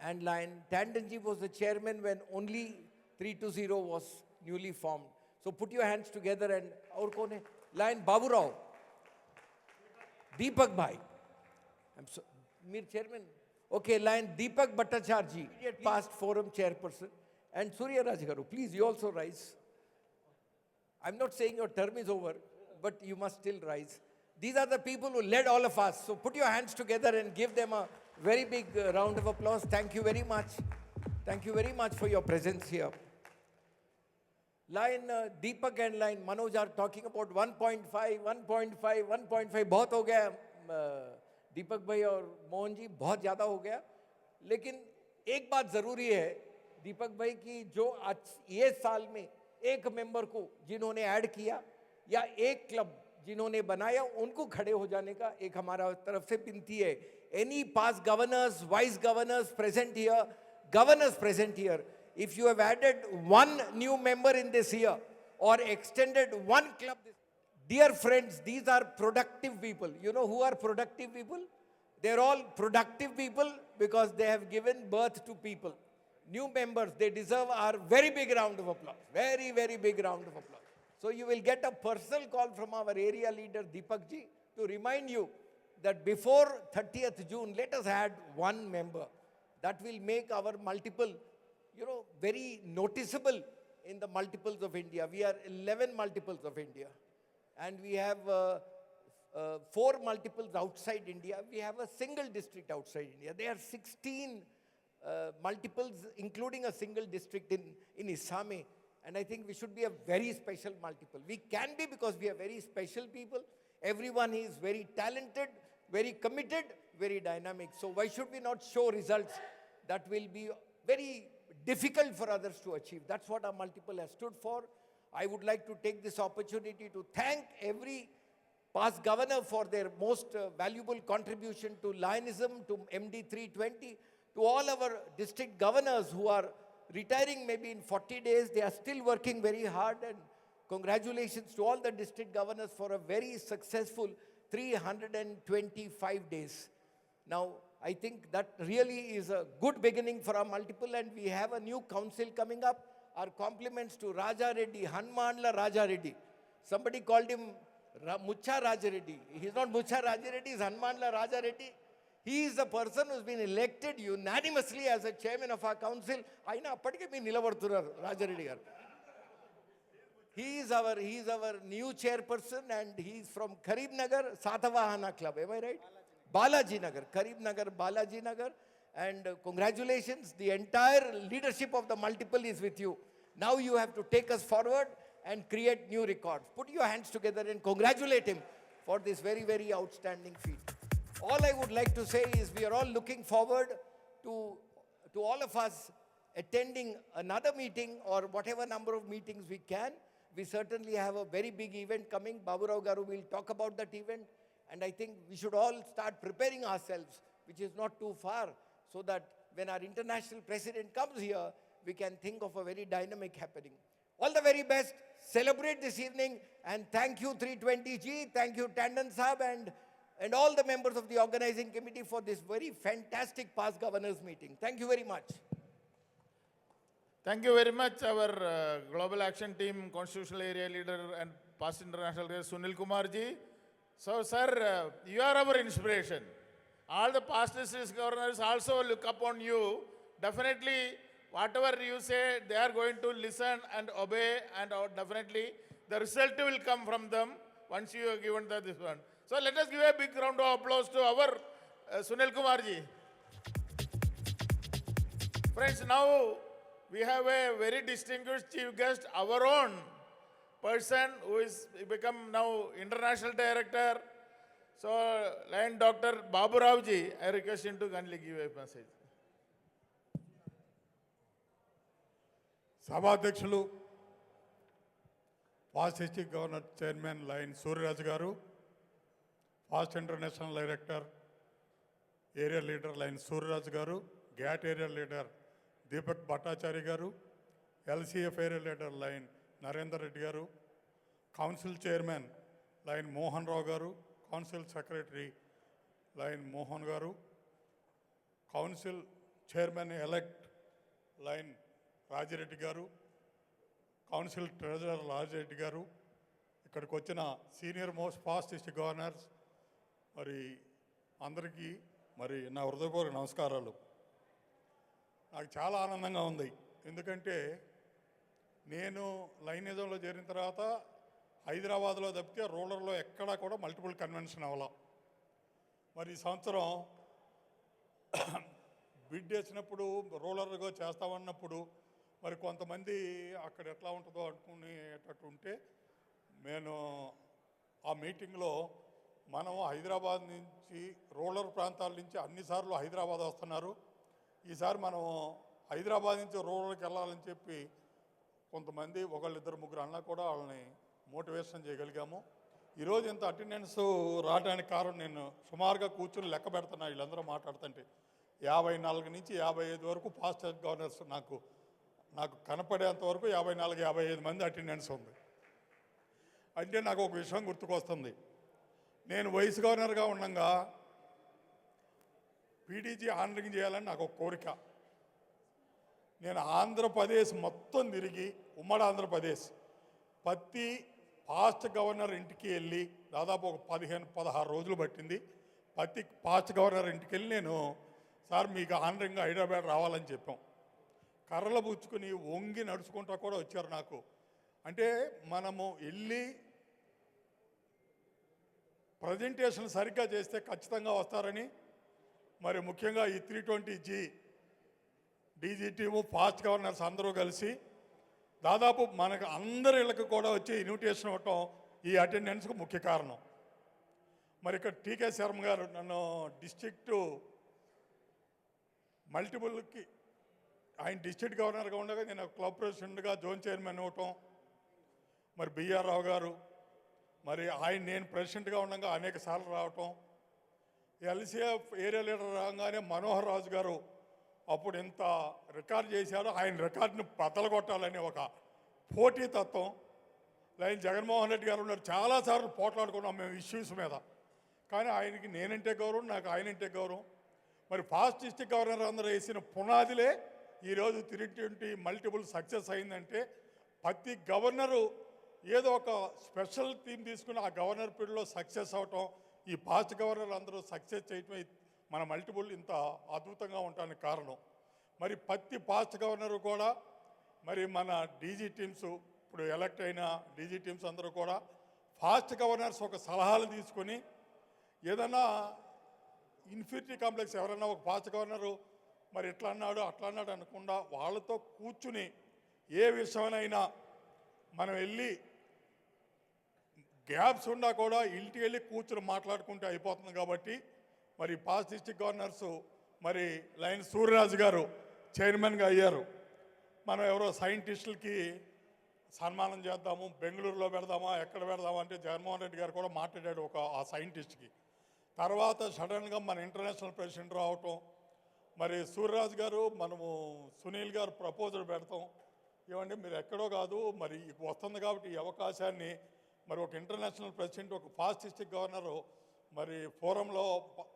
And Lion Tandonji was the chairman when only 320 was newly formed. So put your hands together and aur kaun hai? Lion Babu Rao, Deepak Bhai. I'm so, Mir chairman. Okay, Lion Deepak Bhattacharya, past forum chairperson. And Surya Raj Garu, please, you also rise. I'm not saying your term is over, but you must still rise. These are the people who led all of us. So put your hands together and give them a very big round of applause. Thank you very much. Thank you very much for your presence here. Lion Deepak and Lion Manoj are talking about 1.5. बहुत हो गया दीपक भाई और मोहन जी, बहुत ज़्यादा हो गया. लेकिन एक बात ज़रूरी है दीपक भाई की, जो आज ये साल में एक मेंबर को जिन्होंने ऐड किया या एक क्लब जिन्होंने बनाया, उनको खड़े हो जाने का एक हमारा तरफ से विनती है. Any past governors, vice governors present here, governors present here, if you have added one new member in this year or extended one club, dear friends, these are productive people. You know who are productive people? They're all productive people because they have given birth to people. New members, they deserve our very big round of applause. Very, very big round of applause. So you will get a personal call from our area leader, Deepak ji, to remind you that before 30th June, let us add one member. That will make our multiple, very noticeable in the multiples of India. We are 11 multiples of India. And we have 4 multiples outside India. We have a single district outside India. There are 16 multiples, including a single district in Isame. And I think we should be a very special multiple. We can be because we are very special people. Everyone is very talented, very committed, very dynamic. So why should we not show results that will be very difficult for others to achieve? That's what our multiple has stood for. I would like to take this opportunity to thank every past governor for their most valuable contribution to Lionism, to MD 320, to all our district governors who are retiring maybe in 40 days. They are still working very hard, and congratulations to all the district governors for a very successful 325 days. Now, I think that really is a good beginning for our multiple, and we have a new council coming up. Our compliments to Raja Reddy, Hanmanla Raja Reddy. Somebody called him Mucha Raja Reddy. He's not Mucha Raja Reddy, he's Hanmanla Raja Reddy. He is the person who's been elected unanimously as a chairman of our council. Aina appadike mee nilavartunnaru Raja Reddy garu. He is our new chairperson, and he's from Karib Nagar Satavahana Club. Am I right? Balaji Nagar, Karib Nagar, Balaji Nagar. And congratulations, the entire leadership of the multiple is with you. Now you have to take us forward and create new records. Put your hands together and congratulate him for this very, very outstanding feat. All I would like to say is we are all looking forward to all of us attending another meeting or whatever number of meetings we can. We certainly have a very big event coming. Babu Rao Garu will talk about that event. And I think we should all start preparing ourselves, which is not too far, so that when our international president comes here, we can think of a very dynamic happening. All the very best. Celebrate this evening. And thank you 320G. Thank you Tandon Saab and all the members of the organizing committee for this very fantastic past governors meeting. Thank you very much. Thank you very much, our Global Action Team, Constitutional Area Leader and past international leader, Sunil Kumarji. So, sir, you are our inspiration. All the past district governors also look upon you. Definitely, whatever you say, they are going to listen and obey, and definitely the result will come from them once you have given this one. So, let us give a big round of applause to our Sunil Kumarji. Friends, now we have a very distinguished chief guest, our own person who is become now international director. So, Lion Dr. Babu Rao ji, I request him to kindly give a message. సభాధ్యక్షులు past district governor chairman Lion Suryaraju garu, past international director area leader Lion Suryaraju garu, GAT area leader Deepak Bhattachari garu, LCF area leader Lion Narender Reddy garu, council chairman Lion Mohan Rao garu, council secretary Lion Mohan garu, council chairman elect Lion Rajireddy garu, council treasurer Rajireddy garu, ఇక్కడికి వచ్చిన senior most past district governors, మరి అందరికీ మరి నా హృదయపూర్వక నమస్కారాలు. నాకు చాలా ఆనందంగా ఉంది, ఎందుకంటే నేను లైనిజంలో చేరిన తర్వాత హైదరాబాద్లో తప్పితే రూరల్లో ఎక్కడా కూడా మల్టిపుల్ కన్వెన్షన్ అవ్వాల. మరి ఈ సంవత్సరం బిడ్ వేసినప్పుడు రూరల్గా చేస్తామన్నప్పుడు మరి కొంతమంది అక్కడ ఎట్లా ఉంటుందో అనుకునేటట్టు ఉంటే నేను ఆ మీటింగ్లో మనం హైదరాబాద్ నుంచి రూరల్ ప్రాంతాల నుంచి అన్నిసార్లు హైదరాబాద్ వస్తున్నారు, ఈసారి మనం హైదరాబాద్ నుంచి రూరల్కి వెళ్ళాలని చెప్పి కొంతమంది ఒకళ్ళిద్దరు ముగ్గురు అన్నా కూడా వాళ్ళని మోటివేషన్ చేయగలిగాము. ఈరోజు ఇంత అటెండెన్స్ రావడానికి కారణం నేను సుమారుగా కూర్చుని లెక్క పెడుతున్నా, వీళ్ళందరూ మాట్లాడుతుంటే 54 నుంచి 55 వరకు పాస్ట్ గవర్నర్స్ నాకు కనపడేంత వరకు 54-55 మంది అటెండెన్స్ ఉంది. అంటే నాకు ఒక విషయం గుర్తుకొస్తుంది. నేను వైస్ గవర్నర్గా ఉండగా పీడీజీ ఆనరింగ్ చేయాలని నాకు ఒక కోరిక. నేను ఆంధ్రప్రదేశ్ మొత్తం తిరిగి, ఉమ్మడి ఆంధ్రప్రదేశ్ ప్రతి పాస్ట్ గవర్నర్ ఇంటికి వెళ్ళి దాదాపు ఒక 15-16 రోజులు పట్టింది. ప్రతి పాస్ట్ గవర్నర్ ఇంటికి వెళ్ళి నేను సార్ మీకు ఆనరింగ్ హైదరాబాద్ రావాలని చెప్పాం. కర్రలు పుచ్చుకుని వంగి నడుచుకుంటా కూడా వచ్చారు నాకు. అంటే మనము వెళ్ళి ప్రజెంటేషన్ సరిగ్గా చేస్తే ఖచ్చితంగా వస్తారని, మరి ముఖ్యంగా ఈ 320G DG team fast governors అందరూ కలిసి దాదాపు మనకు అందరి ఇళ్ళకి కూడా వచ్చి ఇన్విటేషన్ ఇవ్వటం ఈ అటెండెన్స్కు ముఖ్య కారణం. మరి ఇక్కడ టీకే శర్మ గారు నన్ను డిస్ట్రిక్టు మల్టిపుల్కి ఆయన డిస్ట్రిక్ట్ గవర్నర్గా ఉండగా నేను క్లబ్ ప్రెసిడెంట్గా జోన్ చైర్మన్ ఇవ్వటం, మరి బిఆర్ రావు గారు, మరి ఆయన నేను ప్రెసిడెంట్గా ఉండగా అనేక సార్లు రావటం, ఎల్సీఎఫ్ ఏరియా లీడర్ రాగానే మనోహర్ రాజు గారు అప్పుడు ఇంత రికార్డ్ చేశారు, ఆయన రికార్డుని బద్దలగొట్టాలని ఒక పోటీతత్వం. లైన్ జగన్మోహన్ రెడ్డి గారు ఉన్నారు, చాలాసార్లు పోట్లాడుకున్నాం మేము ఇష్యూస్ మీద, కానీ ఆయనకి నేనంటే గౌరవం, నాకు ఆయనంటే గౌరవం. మరి ఫాస్ట్ డిస్ట్రిక్ట్ గవర్నర్ అందరూ వేసిన పునాదిలే ఈరోజు 320 మల్టిపుల్ సక్సెస్ అయిందంటే ప్రతి గవర్నరు ఏదో ఒక స్పెషల్ థీమ్ తీసుకుని ఆ గవర్నర్ పీరియడ్లో సక్సెస్ అవటం, ఈ పాస్ట్ గవర్నర్ అందరూ సక్సెస్ చేయటమే మన మల్టిపుల్ ఇంత అద్భుతంగా ఉండడానికి కారణం. మరి ప్రతి పాస్ట్ గవర్నరు కూడా మరి మన డీజీ టీమ్స్ ఇప్పుడు ఎలక్ట్ అయిన డీజీ టీమ్స్ అందరూ కూడా ఫాస్ట్ గవర్నర్స్ ఒక సలహాలు తీసుకొని ఏదన్నా ఇన్ఫీరిటీ కాంప్లెక్స్ ఎవరైనా ఒక ఫాస్ట్ గవర్నరు మరి ఇట్లా అన్నాడు అట్లా అన్నాడు అనకుండా వాళ్ళతో కూర్చుని ఏ విషయమైనా మనం వెళ్ళి గ్యాప్స్ ఉన్నా కూడా ఇంటికి వెళ్ళి కూర్చుని మాట్లాడుకుంటే అయిపోతుంది. కాబట్టి మరి పాస్ట్ డిస్ట్రిక్ట్ గవర్నర్స్ మరి లైన్ సూర్యరాజు గారు చైర్మన్గా అయ్యారు. మనం ఎవరో సైంటిస్టులకి సన్మానం చేద్దాము, బెంగళూరులో పెడదామా ఎక్కడ పెడదామా అంటే జగన్మోహన్ రెడ్డి గారు కూడా మాట్లాడాడు ఆ సైంటిస్ట్కి. తర్వాత సడన్గా మన ఇంటర్నేషనల్ ప్రెసిడెంట్ రావటం, మరి సూర్యరాజు గారు మనము సునీల్ గారు ప్రపోజల్ పెడతాం, ఏమంటే మీరు ఎక్కడో కాదు మరి వస్తుంది కాబట్టి ఈ అవకాశాన్ని మరి ఒక ఇంటర్నేషనల్ ప్రెసిడెంట్ ఒక ఫాస్ట్ డిస్ట్రిక్ట్ గవర్నరు మరి ఫోరంలో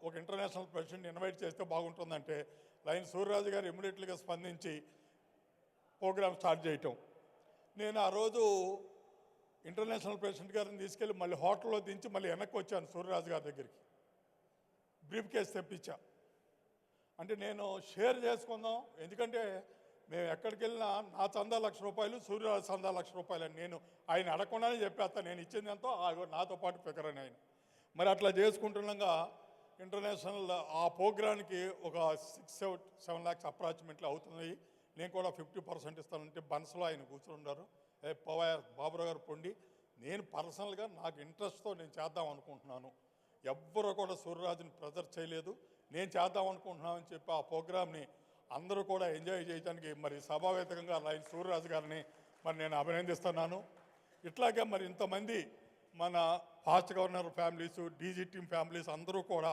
ఒక ఇంటర్నేషనల్ ప్రెసిడెంట్ ఇన్వైట్ చేస్తే బాగుంటుందంటే లైన్ సూర్యరాజు గారు ఇమ్మీడియట్గా స్పందించి ప్రోగ్రామ్ స్టార్ట్ చేయటం. నేను ఆ రోజు ఇంటర్నేషనల్ ప్రెసిడెంట్ గారిని తీసుకెళ్ళి మళ్ళీ హోటల్లో దించి మళ్ళీ వెనక్కి వచ్చాను సూర్యరాజు గారి దగ్గరికి, బ్రీఫ్ కేసు తెప్పించా. అంటే నేను షేర్ చేసుకుందాం, ఎందుకంటే మేము ఎక్కడికి వెళ్ళినా నా చందా ₹1,00,000, సూర్యరాజు చందా ₹1,00,000 అని నేను ఆయన అడగకుండానే చెప్పేస్తా, నేను ఇచ్చింది ఎంతో నాతో పాటు ఫిగర్ అని ఆయన. మరి అట్లా చేసుకుంటుండగా ఇంటర్నేషనల్ ఆ ప్రోగ్రామ్కి ఒక 6-7 lakhs అప్రాక్సిమేట్లీ అవుతుంది. నేను కూడా 50% ఇస్తానంటే బన్స్లో ఆయన కూర్చున్నారు, బాబురావు గారు పొండి. నేను పర్సనల్గా నాకు ఇంట్రెస్ట్తో నేను చేద్దాం అనుకుంటున్నాను, ఎవ్వరూ కూడా సూర్యరాజుని ప్రెజర్ చేయలేదు, నేను చేద్దాం అనుకుంటున్నాను అని చెప్పి ఆ ప్రోగ్రామ్ని అందరూ కూడా ఎంజాయ్ చేయడానికి మరి సభావేదికగా లైన్ సూర్యరాజు గారిని మరి నేను అభినందిస్తున్నాను. ఇట్లాగే మరి ఇంతమంది మన fast governor families, DG team families అందరూ కూడా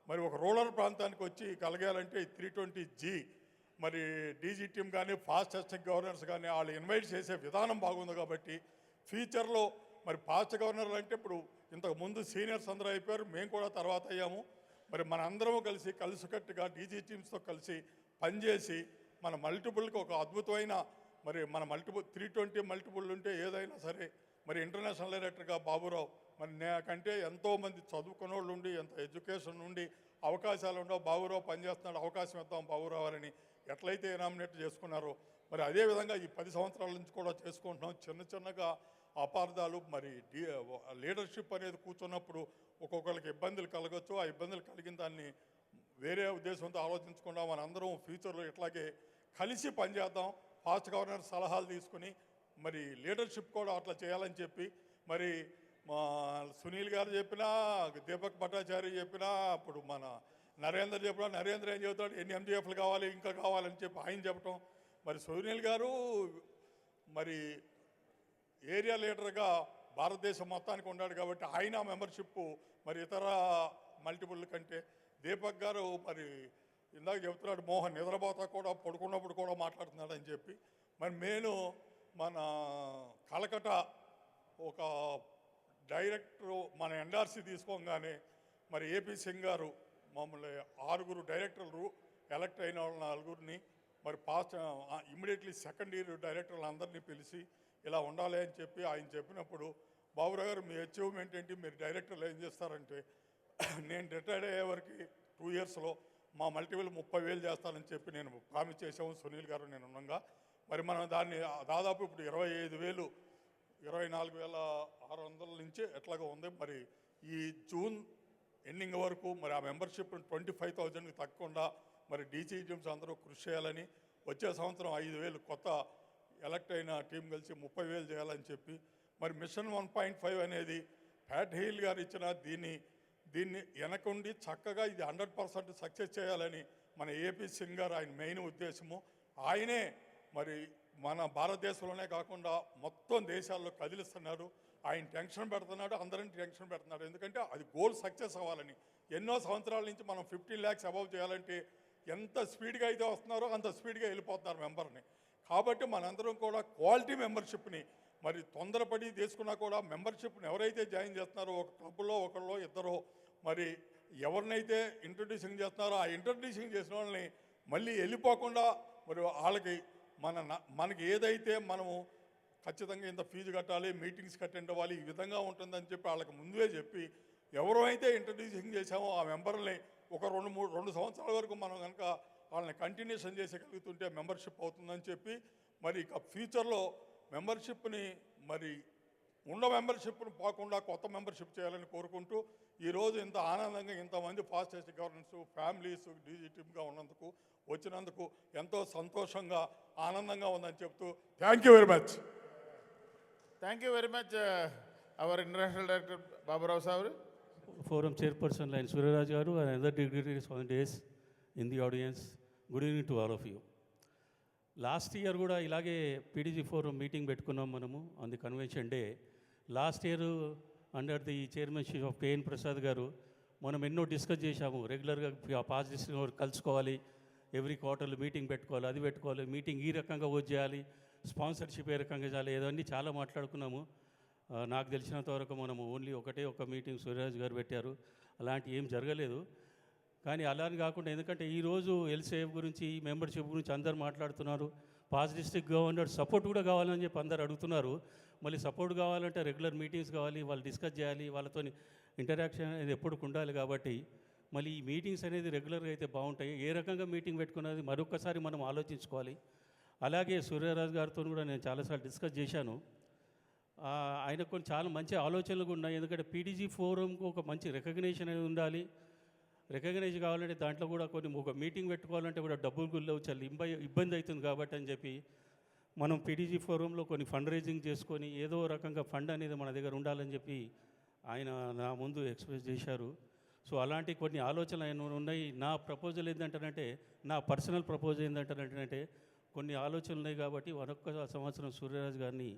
మరి ఒక రూరల్ ప్రాంతానికి వచ్చి కలగాలంటే 320G మరి డీజీ టీమ్ కానీ ఫాస్ట్ డిస్ట్రిక్ట్ గవర్నర్స్ కానీ వాళ్ళు ఇన్వైట్ చేసే విధానం బాగుంది. కాబట్టి ఫ్యూచర్లో మరి ఫాస్ట్ గవర్నర్లు అంటే ఇప్పుడు ఇంతకు ముందు సీనియర్స్ అందరూ అయిపోయారు, మేము కూడా తర్వాత అయ్యాము. మరి మన అందరము కలిసికట్టుగా డీజీ టీమ్స్తో కలిసి పనిచేసి మన మల్టిపుల్కి ఒక అద్భుతమైన మరి మన 320 మల్టిపుల్ ఉంటే ఏదైనా సరే మరి ఇంటర్నేషనల్ డైరెక్టర్గా బాబురావు మరి నాకంటే ఎంతోమంది చదువుకున్న వాళ్ళు ఉండి ఎంత ఎడ్యుకేషన్ నుండి అవకాశాలు ఉండవు, బాబురావు పనిచేస్తున్నాడు అవకాశం ఇద్దాం బాబురావు అని ఎట్లయితే నామినేట్ చేసుకున్నారో మరి అదేవిధంగా ఈ 10 సంవత్సరాల నుంచి కూడా చేసుకుంటున్నాం. చిన్నగా అపార్థాలు మరి లీడర్షిప్ అనేది కూర్చున్నప్పుడు ఒక్కొక్కరికి ఇబ్బందులు కలగచ్చు, ఆ ఇబ్బందులు కలిగిన దాన్ని వేరే ఉద్దేశంతో ఆలోచించకుండా మనందరం ఫ్యూచర్లో ఇట్లాగే కలిసి పనిచేద్దాం, ఫాస్ట్ గవర్నర్ సలహాలు తీసుకుని మరి లీడర్షిప్ కూడా అట్లా చేయాలని చెప్పి మరి మా సునీల్ గారు చెప్పినా, దీపక్ భట్టాచార్య చెప్పినా, అప్పుడు మన నరేంద్ర చెప్పినా, నరేంద్ర ఏం చెబుతాడు ఎన్ని MGFలు కావాలి ఇంకా కావాలని చెప్పి ఆయన చెప్పటం. మరి సునీల్ గారు మరి ఏరియా లీడర్గా భారతదేశం మొత్తానికి ఉన్నాడు కాబట్టి ఆయన మెంబర్షిప్ మరి ఇతర మల్టిపుల్ కంటే దీపక్ గారు మరి ఇందాక చెప్తున్నాడు మోహన్ నిద్రపోతా కూడా పడుకున్నప్పుడు కూడా మాట్లాడుతున్నాడు అని చెప్పి మరి నేను మన కలకట ఒక డైరెక్టర్ మన NRC తీసుకోగానే మరి AP సింగ్ గారు మమ్మల్ని 6 డైరెక్టర్లు ఎలక్ట్ అయిన వాళ్ళ 4 మరి పాస్ట్ ఇమ్మీడియట్లీ సెకండ్ ఇయర్ డైరెక్టర్లు అందరినీ పిలిచి ఇలా ఉండాలి అని చెప్పి ఆయన చెప్పినప్పుడు బాబురావు గారు మీ అచీవ్మెంట్ ఏంటి, మీరు డైరెక్టర్లు ఏం చేస్తారంటే నేను రిటైర్డ్ అయ్యే వరకు 2 yearsలో మా మల్టిపుల్ 30,000 చేస్తానని చెప్పి నేను ప్రామిస్ చేసాము సునీల్ గారు నేను ఉండగా. మరి మనం దాన్ని దాదాపు ఇప్పుడు 25,000 24,600 నుంచి ఎట్లాగా ఉంది. మరి ఈ జూన్ ఎండింగ్ వరకు మరి ఆ మెంబర్షిప్ 25,000కి తగ్గకుండా మరి డీసీ టీమ్స్ అందరూ కృషి చేయాలని, వచ్చే సంవత్సరం 5,000 కొత్త ఎలక్ట్ అయిన టీం కలిసి 30,000 చేయాలని చెప్పి, మరి మిషన్ 1.5 అనేది ప్యాట్ హెయిల్ గారు ఇచ్చిన దీన్ని వెనకుండి చక్కగా ఇది 100% సక్సెస్ చేయాలని మన ఏపీ సింగ్ గారు ఆయన మెయిన్ ఉద్దేశము. ఆయనే మరి మన భారతదేశంలోనే కాకుండా మొత్తం దేశాల్లో కదిలిస్తున్నాడు. ఆయన టెన్షన్ పెడుతున్నాడు, అందరిని టెన్షన్ పెడుతున్నాడు. ఎందుకంటే అది గోల్ సక్సెస్ అవ్వాలని. ఎన్నో సంవత్సరాల నుంచి మనం 15 lakhs అబౌవ్ చేయాలంటే ఎంత స్పీడ్గా అయితే వస్తున్నారో అంత స్పీడ్గా వెళ్ళిపోతున్నారు మెంబర్ని. కాబట్టి మనందరం కూడా క్వాలిటీ మెంబర్షిప్ని మరి తొందరపడి తీసుకున్నా కూడా మెంబర్షిప్ని ఎవరైతే జాయిన్ చేస్తున్నారో, ఒక క్లబ్లో ఒకళ్ళో ఇద్దరో మరి ఎవరినైతే ఇంట్రడ్యూసింగ్ చేస్తున్నారో ఆ ఇంట్రడ్యూసింగ్ చేసిన వాళ్ళని మళ్ళీ వెళ్ళిపోకుండా మరి వాళ్ళకి మనకి ఏదైతే మనము ఖచ్చితంగా ఇంత ఫీజు కట్టాలి, మీటింగ్స్కి అటెండ్ అవ్వాలి, ఈ విధంగా ఉంటుందని చెప్పి వాళ్ళకి ముందే చెప్పి ఎవరైతే ఇంట్రడ్యూసింగ్ చేసామో ఆ మెంబర్ని ఒక 2 సంవత్సరాల వరకు మనం కనుక వాళ్ళని కంటిన్యూషన్ చేసేయగలుగుతుంటే మెంబర్షిప్ అవుతుందని చెప్పి మరి ఇక ఫ్యూచర్లో మెంబర్షిప్ని మరి ఉన్న మెంబర్షిప్ను పోకుండా కొత్త మెంబర్షిప్ చేయాలని కోరుకుంటూ ఈరోజు ఇంత ఆనందంగా ఇంతమంది past district governance families DG టీమ్గా వచ్చినందుకు ఎంతో సంతోషంగా ఆనందంగా ఉందని చెప్తూ thank you very much. Thank you very much, our International Director Baburao Savar. Forum Chairperson Line Suraj Garu and other dignitaries on days in the audience. Good evening to all of you. Last year కూడా ఇలాగే PDG forum meeting పెట్టుకున్నాం మనము on the convention day. Last year under the chairmanship of KN Prasad గారు మనం ఎన్నో discuss చేశాము. రెగ్యులర్గా pass district కలుసుకోవాలి, every క్వార్టర్లో మీటింగ్ పెట్టుకోవాలి, అది పెట్టుకోవాలి, మీటింగ్ ఈ రకంగా చేయాలి, స్పాన్సర్షిప్ ఏ రకంగా చేయాలి, ఏదన్నీ చాలా మాట్లాడుకున్నాము. నాకు తెలిసినంత వరకు మనము ఓన్లీ ఒక మీటింగ్ సూర్యరాజ్ గారు పెట్టారు, అలాంటి ఏం జరగలేదు. కానీ అలాని కాకుండా ఎందుకంటే ఈరోజు ఎల్సీఎఫ్ గురించి మెంబర్షిప్ గురించి అందరు మాట్లాడుతున్నారు. పాస్ డిస్ట్రిక్ట్ గవర్నర్ సపోర్ట్ కూడా కావాలని చెప్పి అందరు అడుగుతున్నారు. మళ్ళీ సపోర్ట్ కావాలంటే రెగ్యులర్ మీటింగ్స్ కావాలి, వాళ్ళు డిస్కస్ చేయాలి, వాళ్ళతో ఇంటరాక్షన్ అనేది ఎప్పుడు ఉండాలి. కాబట్టి మళ్ళీ ఈ మీటింగ్స్ అనేది రెగ్యులర్గా అయితే బాగుంటాయి. ఏ రకంగా మీటింగ్ పెట్టుకున్నది మరొకసారి మనం ఆలోచించుకోవాలి. అలాగే సూర్యరాజు గారితో కూడా నేను చాలాసార్లు డిస్కస్ చేశాను. ఆయన కొన్ని చాలా మంచి ఆలోచనలు కూడా ఉన్నాయి. ఎందుకంటే పీడీజీ ఫోరంకు ఒక మంచి రికగ్నేషన్ అనేది ఉండాలి. రికగ్నైజ్ కావాలంటే దాంట్లో కూడా ఒక మీటింగ్ పెట్టుకోవాలంటే కూడా డబ్బులు గుళ్ళు చాలా ఇబ్బంది అవుతుంది. కాబట్టి అని చెప్పి మనం పీడీజీ ఫోరంలో కొన్ని ఫండ్ రైజింగ్ చేసుకొని ఏదో రకంగా ఫండ్ అనేది మన దగ్గర ఉండాలని చెప్పి ఆయన నా ముందు ఎక్స్ప్రెస్ చేశారు. సో అలాంటి కొన్ని ఆలోచనలు ఆయన ఉన్నాయి. నా ప్రపోజల్ ఏంటంటే, నా పర్సనల్ ప్రపోజల్ ఏంటంటే కొన్ని ఆలోచనలు ఉన్నాయి. కాబట్టి మరొక సంవత్సరం సూర్యరాజు గారిని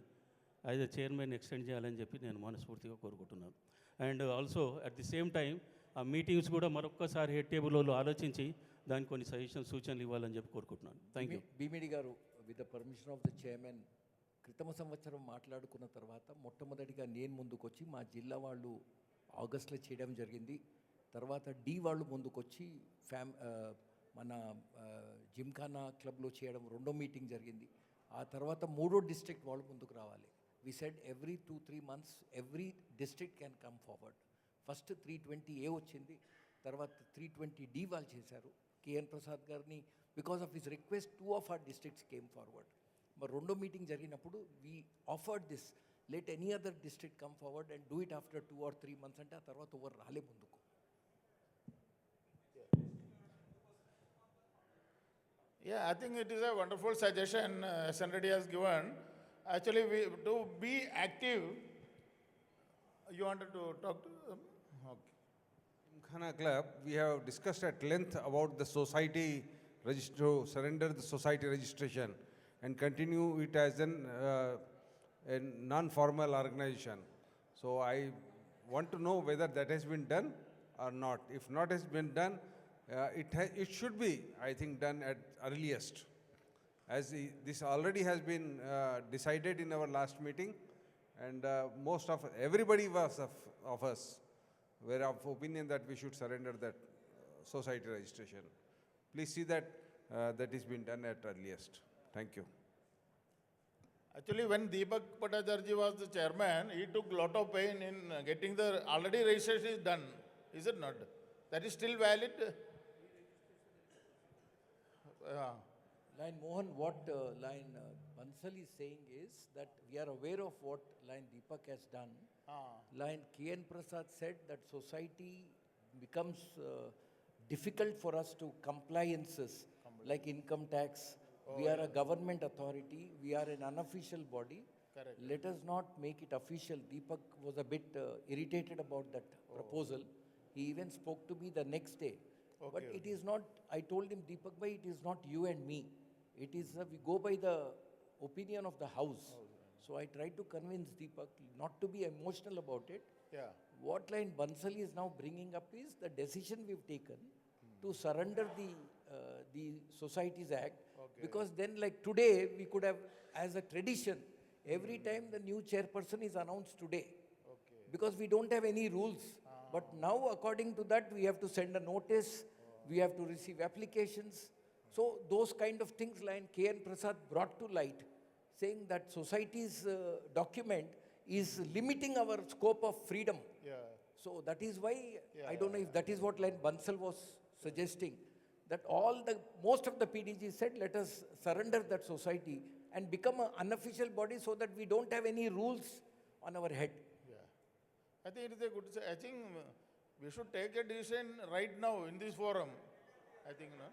యాజ్ ఎ చైర్మన్ ఎక్స్టెండ్ చేయాలని చెప్పి నేను మనస్ఫూర్తిగా కోరుకుంటున్నాను. And also at the same time ఆ మీటింగ్స్ కూడా మరొక్కసారి హెడ్ టేబుల్లో ఆలోచించి దానికి కొన్ని సూచనలు ఇవ్వాలని చెప్పి కోరుకుంటున్నాను. Thank you. Bhimidi garu, with the permission of the chairman, క్రితమ సంవత్సరం మాట్లాడుకున్న తర్వాత మొట్టమొదటిగా నేను ముందుకొచ్చి మా జిల్లా వాళ్ళు ఆగస్టులో చేయడం జరిగింది. తర్వాత వాళ్ళు ముందుకొచ్చి మన జిమ్ఖానా క్లబ్లో చేయడం రెండో మీటింగ్ జరిగింది. ఆ తర్వాత మూడో డిస్ట్రిక్ట్ వాళ్ళు ముందుకు రావాలి. We said every 2-3 months every district can come forward. First 320A వచ్చింది, తర్వాత 320D వాళ్ళు చేశారు. కేఎన్ ప్రసాద్ గారిని because of his request 2 of our districts came forward. మరి రెండో మీటింగ్ జరిగినప్పుడు we offered this, let any other district come forward and do it after 2 or 3 months అంటే ఆ తర్వాత ఎవరు రాలే ముందుకు. Yeah, I think it is a wonderful suggestion SNRD has given. Actually, to be active, you wanted to talk to them? Okay. Gymkhana Club, we have discussed at length about the society register, surrender the society registration and continue it as a non-formal organization. So I want to know whether that has been done or not. If not has been done, it should be, I think, done at earliest. As this already has been decided in our last meeting, and everybody was of us were of opinion that we should surrender that society registration. Please see that that is being done at earliest. Thank you. Actually, when Deepak Bhattacharya was the chairman, he took a lot of pain in getting the already registration is done. Is it not? That is still valid? Lion Mohan, what Lion Bansal is saying is that we are aware of what Lion Deepak has done. Lion KN Prasad said that society becomes difficult for us to compliances like income tax. We are a government authority. We are an unofficial body. Correct. Let us not make it official. Deepak was a bit irritated about that proposal. He even spoke to me the next day. But it is not, I told him, Deepak bhai, it is not you and me. It is, we go by the opinion of the house. So I tried to convince Deepak not to be emotional about it. Yeah. What Lion Bansal is now bringing up is the decision we've taken to surrender the Societies Act. Because then, like today, we could have, as a tradition, every time the new chairperson is announced today. Because we don't have any rules. But now, according to that, we have to send a notice, we have to receive applications. So those kind of things Lion KN Prasad brought to light, saying that society's document is limiting our scope of freedom. Yeah. So that is why, I don't know if that is what Lion Bansal was suggesting, that most of the PDG said, let us surrender that society and become an unofficial body so that we don't have any rules on our head. Yeah. I think it is a good, I think we should take a decision right now in this forum. I think, no?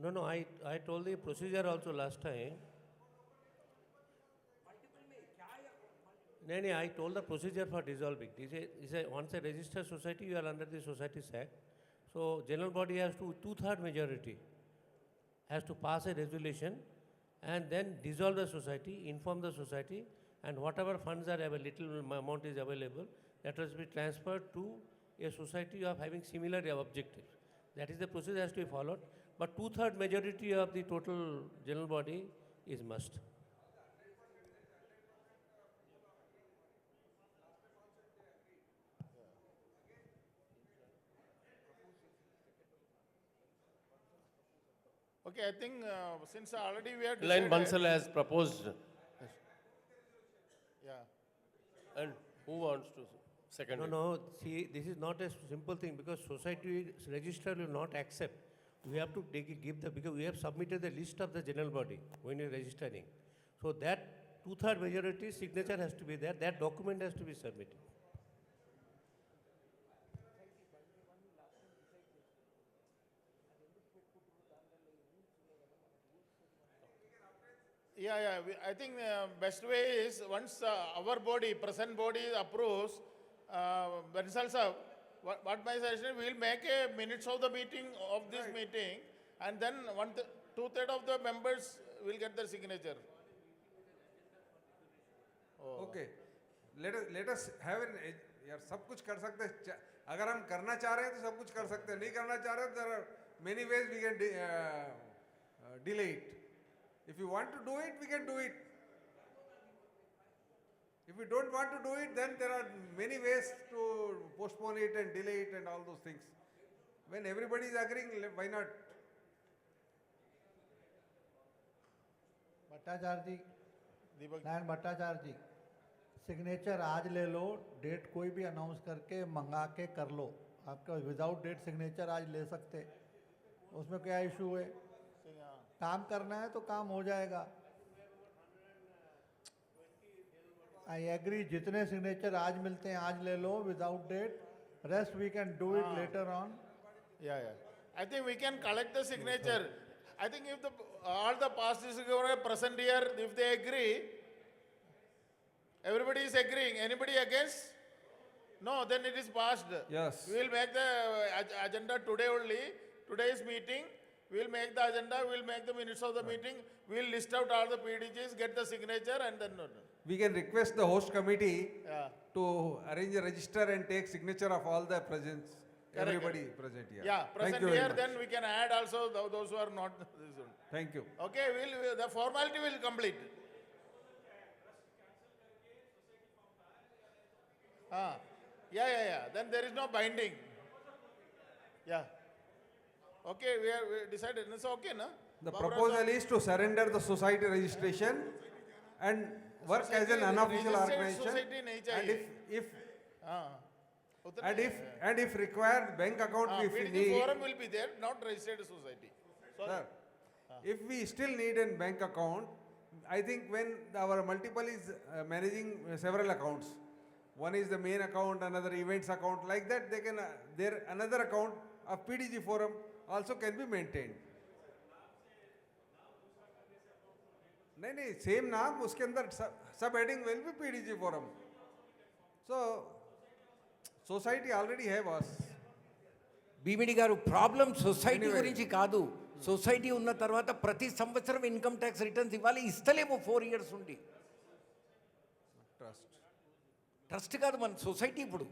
No, I told the procedure also last time. No, I told the procedure for dissolving. Once a registered society, you are under the Societies Act. So general body has to, 2/3 majority, has to pass a resolution and then dissolve the society, inform the society, and whatever funds are available, little amount is available, that has to be transferred to a society of having similar objectives. That is the procedure has to be followed. But 2/3 majority of the total general body is must. Okay, I think since already we have Lion decided. Bansal has proposed. Yeah. And who wants to second it? No, see, this is not a simple thing because society register will not accept. We have to because we have submitted the list of the general body when you're registering. So that 2/3 majority signature has to be there, that document has to be submitted. Yeah. I think best way is once our body, present body approves, Bansal sir, what my suggestion, we'll make a minutes of the meeting of this meeting, and then 2/3 of the members will get their signature. Okay, let us have an यार सब कुछ कर सकते हैं अगर हम करना चाह रहे हैं तो सब कुछ कर सकते हैं नहीं करना चाह रहे हैं there are many ways we can delay it. If you want to do it, we can do it. If we don't want to do it, then there are many ways to postpone it and delay it and all those things. When everybody is agreeing, why not? Bhattacharya ji, Deepak Narayan Bhattacharya ji, signature आज ले लो, date कोई भी announce करके मंगा के कर लो. आपका without date signature आज ले सकते, उसमें क्या इशू है? काम करना है तो काम हो जाएगा. आई एग्री, जितने सिग्नेचर आज मिलते हैं आज ले लो without date, rest we can do it later on. Yeah. I think we can collect the signature. I think if all the past district governors present here, if they agree, everybody is agreeing. Anybody against? No, then it is passed. Yes. We will make the agenda today only, today's meeting. We will make the agenda, we will make the minutes of the meeting. We will list out all the PDGs, get the signature and then. We can request the host committee Yeah. to arrange a register and take signature of all the presents. Everybody present here. Yeah, Thank present you very here, much. then we can add also those who are not. Thank you. Okay, the formality will complete. Yeah. Then there is no binding. Yeah. Okay, we decided. It's okay, no? The proposal is to surrender the society registration and work as an Society- unofficial registered organization. society nahi And chahiye. if And if required, bank account if we PDG need. forum will be there, not registered society. Sir, if we still need a bank account, I think when our multiple is managing several accounts, one is the main account, another events account, like that they can, there another account of PDG forum also can be maintained. नहीं same नाम उसके अंदर सब heading will be PDG forum so society already है boss Bhimidi గారు problem society Anyway. గురించి కాదు. Society ఉన్న తర్వాత ప్రతి సంవత్సరం ఇన్కమ్ ట్యాక్స్ రిటర్న్స్ ఇవ్వాలి, ఇస్తలేము 4 years ఉండి. ट्रस्ट ట్రస్ట్ కాదు మన సొసైటీ ఇప్పుడు.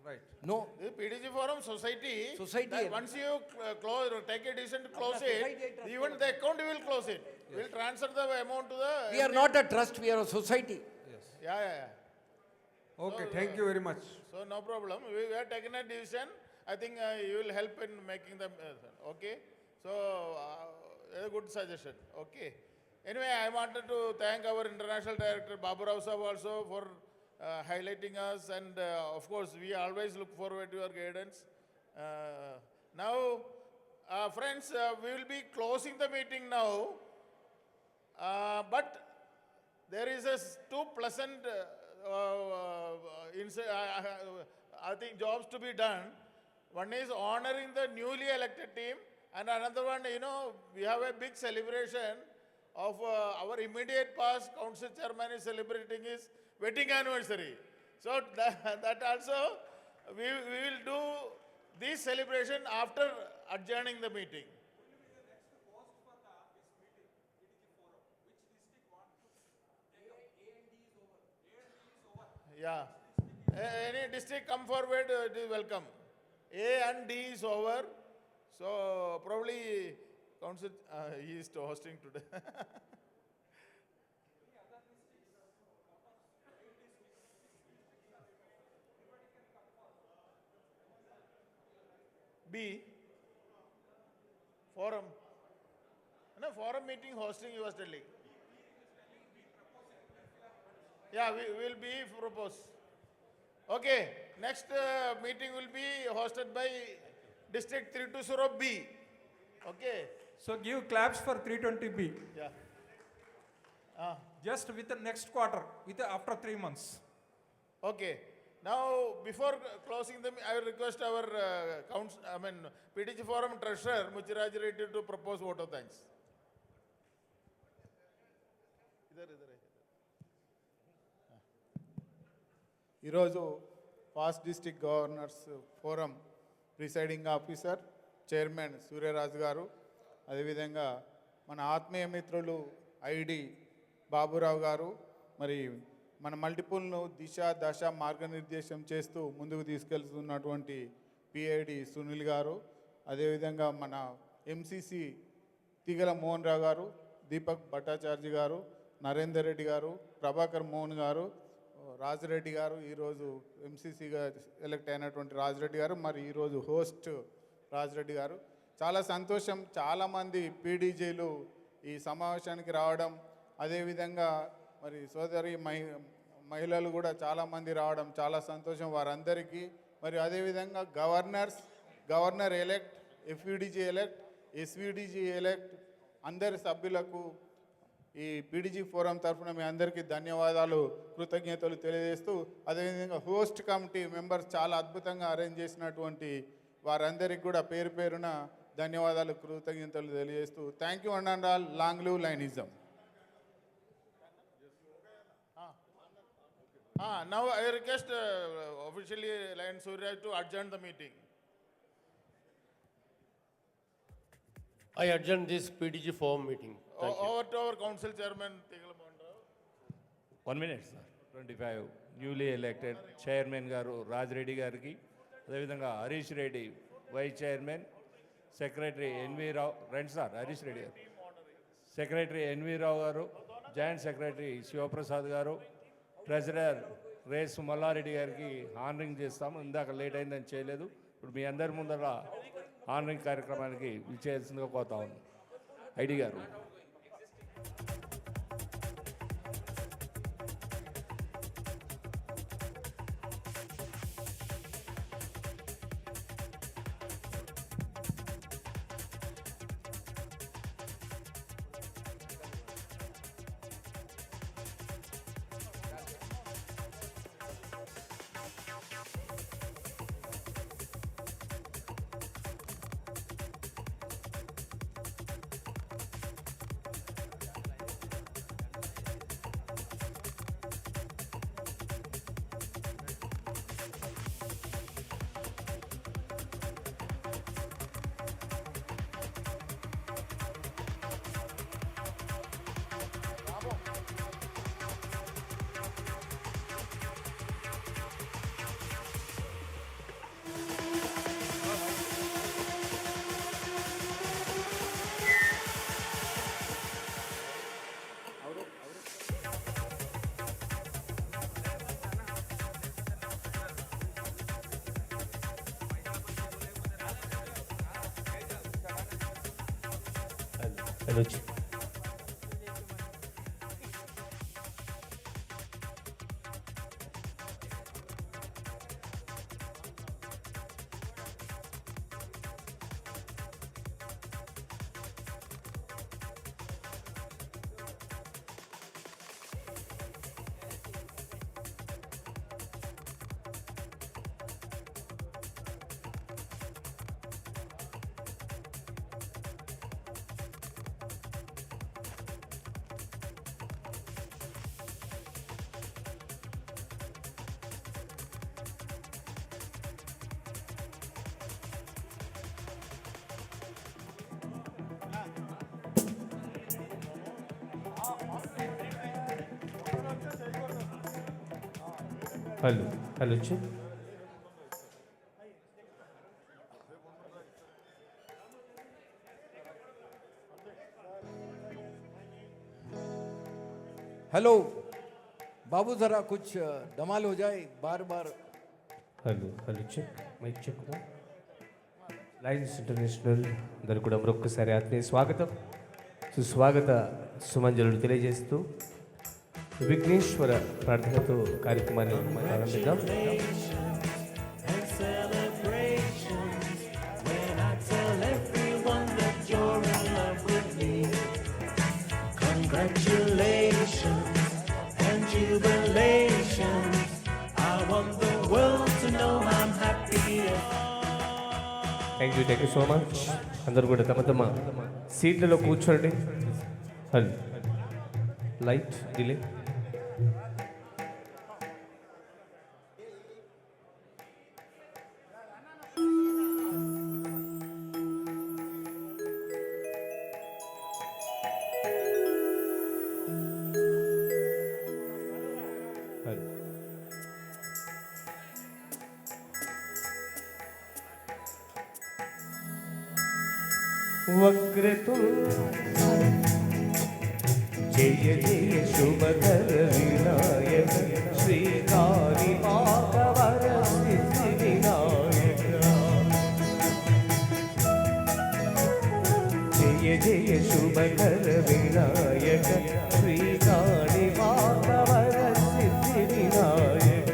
Right no The PDG forum society. Society. That once you close, take a decision to close society it, trust even the account we will close it. We will transfer the amount to the. We are not a trust, we are a society. Yeah. Okay thank you very much So no problem. We have taken a decision. I think you will help in making them. Okay. So a good suggestion. Okay. Anyway, I wanted to thank our international director Babu Rao Sahab also for highlighting us, and of course we always look forward to your guidance. Now, friends, we will be closing the meeting now. But there is two pleasant I think jobs to be done. One is honoring the newly elected team, and another one, we have a big celebration of our immediate past council chairman is celebrating his wedding anniversary. So that also we will do this celebration after adjourning the meeting. Yeah. Any district come forward, it is welcome. A and D is over. So probably council, he is hosting today. B, forum. No, forum meeting hosting you was telling. Yeah, we will be proposed. Okay, next meeting will be hosted by District 320B. Okay, So give claps for 320B. yeah. Just with the next quarter, after 3 months. Okay, now before closing the, I will request our PTG Forum Treasurer, Muchiraj Reddy to propose vote of thanks. ఈరోజు fast district governors forum presiding officer chairman Suryaraju గారు, అదేవిధంగా మన ఆత్మీయ మిత్రులు ID Baburao గారు, మరి మన మల్టిపుల్ను దశ మార్గనిర్దేశం చేస్తూ ముందుకు తీసుకెళ్తున్నటువంటి పిఐడి సునీల్ గారు, అదేవిధంగా మన ఎంసీసీ తిగల మోహన్ రావు గారు, దీపక్ భట్టాచార్య గారు, నరేందర్ రెడ్డి గారు, ప్రభాకర్ మోహన్ గారు, రాజిరెడ్డి గారు, ఈరోజు ఎంసీసీగా ఎలక్ట్ అయినటువంటి రాజిరెడ్డి గారు, మరి ఈరోజు హోస్ట్ రాజిరెడ్డి గారు. చాలా సంతోషం, చాలామంది పీడీజీలు ఈ సమావేశానికి రావడం, అదేవిధంగా మరి సోదరి మహిళలు కూడా చాలామంది రావడం చాలా సంతోషం వారందరికీ. మరి అదేవిధంగా గవర్నర్ ఎలెక్ట్, ఎఫ్ఈడిజీ ఎలెక్ట్, ఎస్విడిజీ ఎలెక్ట్ అందరి సభ్యులకు ఈ పీడీజీ ఫోరం తరఫున మీ అందరికీ ధన్యవాదాలు, కృతజ్ఞతలు తెలియజేస్తూ, అదేవిధంగా హోస్ట్ కమిటీ మెంబర్స్ చాలా అద్భుతంగా అరేంజ్ చేసినటువంటి వారందరికీ కూడా పేరు పేరున ధన్యవాదాలు, కృతజ్ఞతలు తెలియజేస్తూ thank you and all. Long live లైనిజం. Now I request officially Lion Surya to adjourn the meeting. I adjourn this PDG forum meeting. Thank you. Over to our council chairman Tigala Mohan Rao. 1 minute, sir. 25 newly elected chairman garu Rajireddy గారికి, అదేవిధంగా Harish Reddy vice chairman, secretary NV Rao, రండి sir Harish Reddy గారు, secretary NV రావు గారు, joint secretary Sivaprasad గారు, treasurer race Mallareddy గారికి honouring చేస్తాము. ఇందాక late అయిందని చేయలేదు. ఇప్పుడు మీ అందరి ముందర హానరింగ్ కార్యక్రమానికి విచ్చేయాల్సిందిగా పోతా ఉన్నాం. ఐడి గారు. వెళ్ళొచ్చు. హలో వెళ్ళొచ్చు. हेलो बाबू जरा कुछ धमाल हो जाए बार बार. Hello check mic check. Lions International అందరు కూడా మరొక్కసారి ఆత్మీయ స్వాగతం సుస్వాగత సుమంజలు తెలియజేస్తూ విఘ్నేశ్వర ప్రార్థనతో కార్యక్రమాన్ని ప్రారంభిద్దాం. Thank you so much. అందరూ కూడా తమ తమ సీట్లలో కూర్చోండి. Hello light delay. వక్రతుండ జయ జయ శుభకర వినాయక శ్రీకారి మాధవర సిద్ధి వినాయక జయ జయ శుభకర వినాయక శ్రీకారి మాధవర సిద్ధి వినాయక.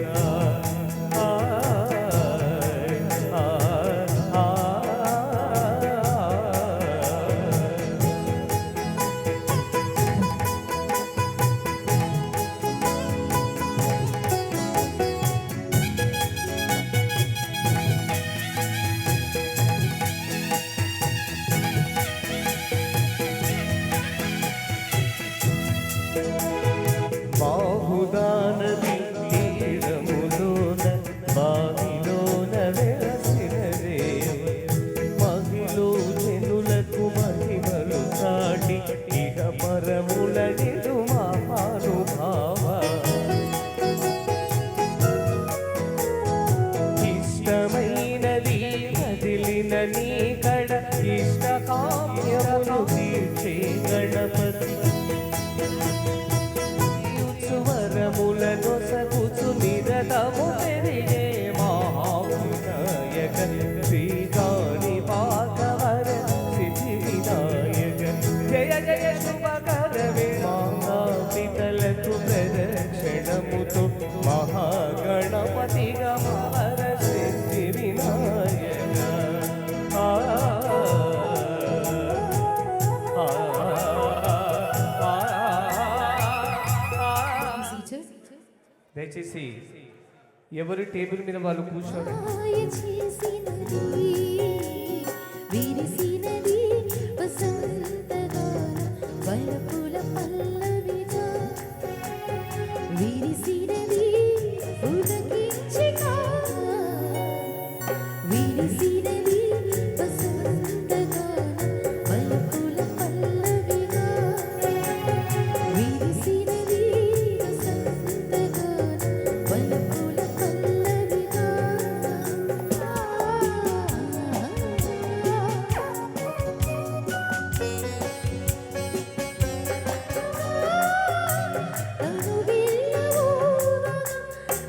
దయచేసి ఎవరి టేబుల్ మీద వాళ్ళు కూర్చోండి.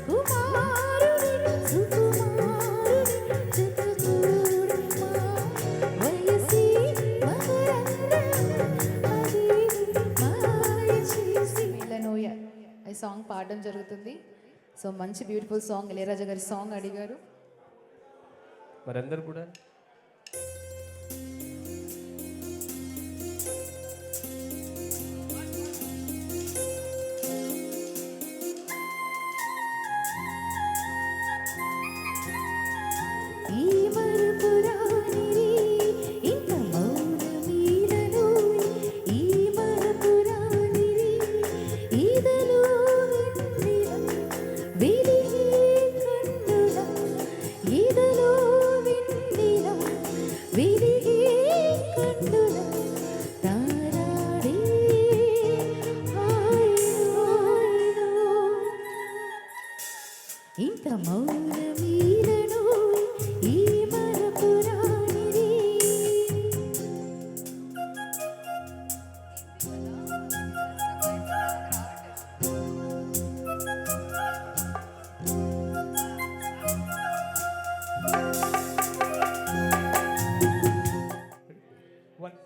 Uma ఈ సాంగ్ పాడడం జరుగుతుంది. సో మంచి బ్యూటిఫుల్ సాంగ్ ఇళయరాజా గారి సాంగ్ అడిగారు. మరందరూ కూడా ఈ మరపురానిరి ఇంత మౌనమీనను ఈ మరపురానిరి ఈదలో వెన్నెల వెలిగే కన్నుల ఈదలో వెన్నెల వెలిగే కన్నుల తారాడే హాయిలో ఇంత మౌనమీనను ఈ మరపురానిరి. వన్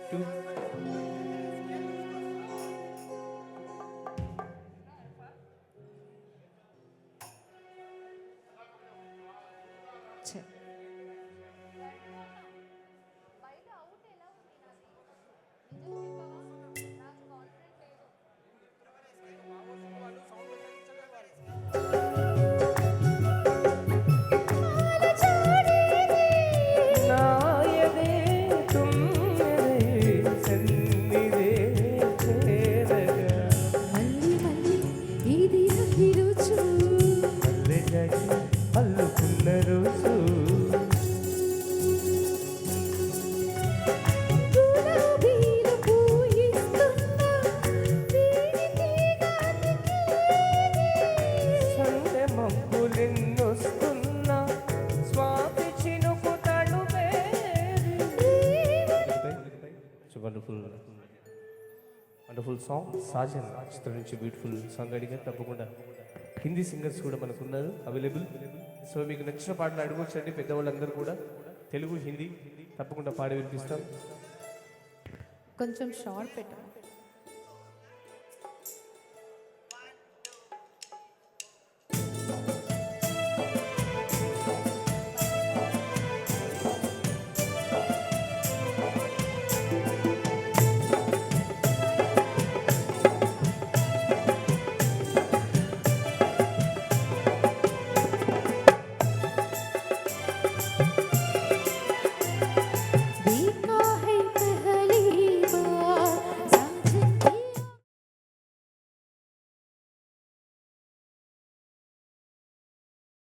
టూ ఛే. నాయదే తుమ్మెదే సన్నిదే చేరగా మళ్ళీ మళ్ళీ ఇది అభిరుచు మల్లె జాజి అల్లుకున్న రోజు గులాబీలు పూయిస్తున్న సందె మబ్బులెన్నొస్తున్నా స్వాతి చినుకు వండర్ఫుల్ సాంగ్ సాజన్ చిత్రం నుంచి బ్యూటిఫుల్ సాంగ్ అడిగారు. తప్పకుండా హిందీ సింగర్స్ కూడా మనకు ఉన్నారు అవైలబుల్. సో మీకు నచ్చిన పాటలు అడగొచ్చండి. పెద్దవాళ్ళందరూ కూడా తెలుగు హిందీ తప్పకుండా పాడి వినిపిస్తాం. కొంచెం షార్ట్ పెట్టు.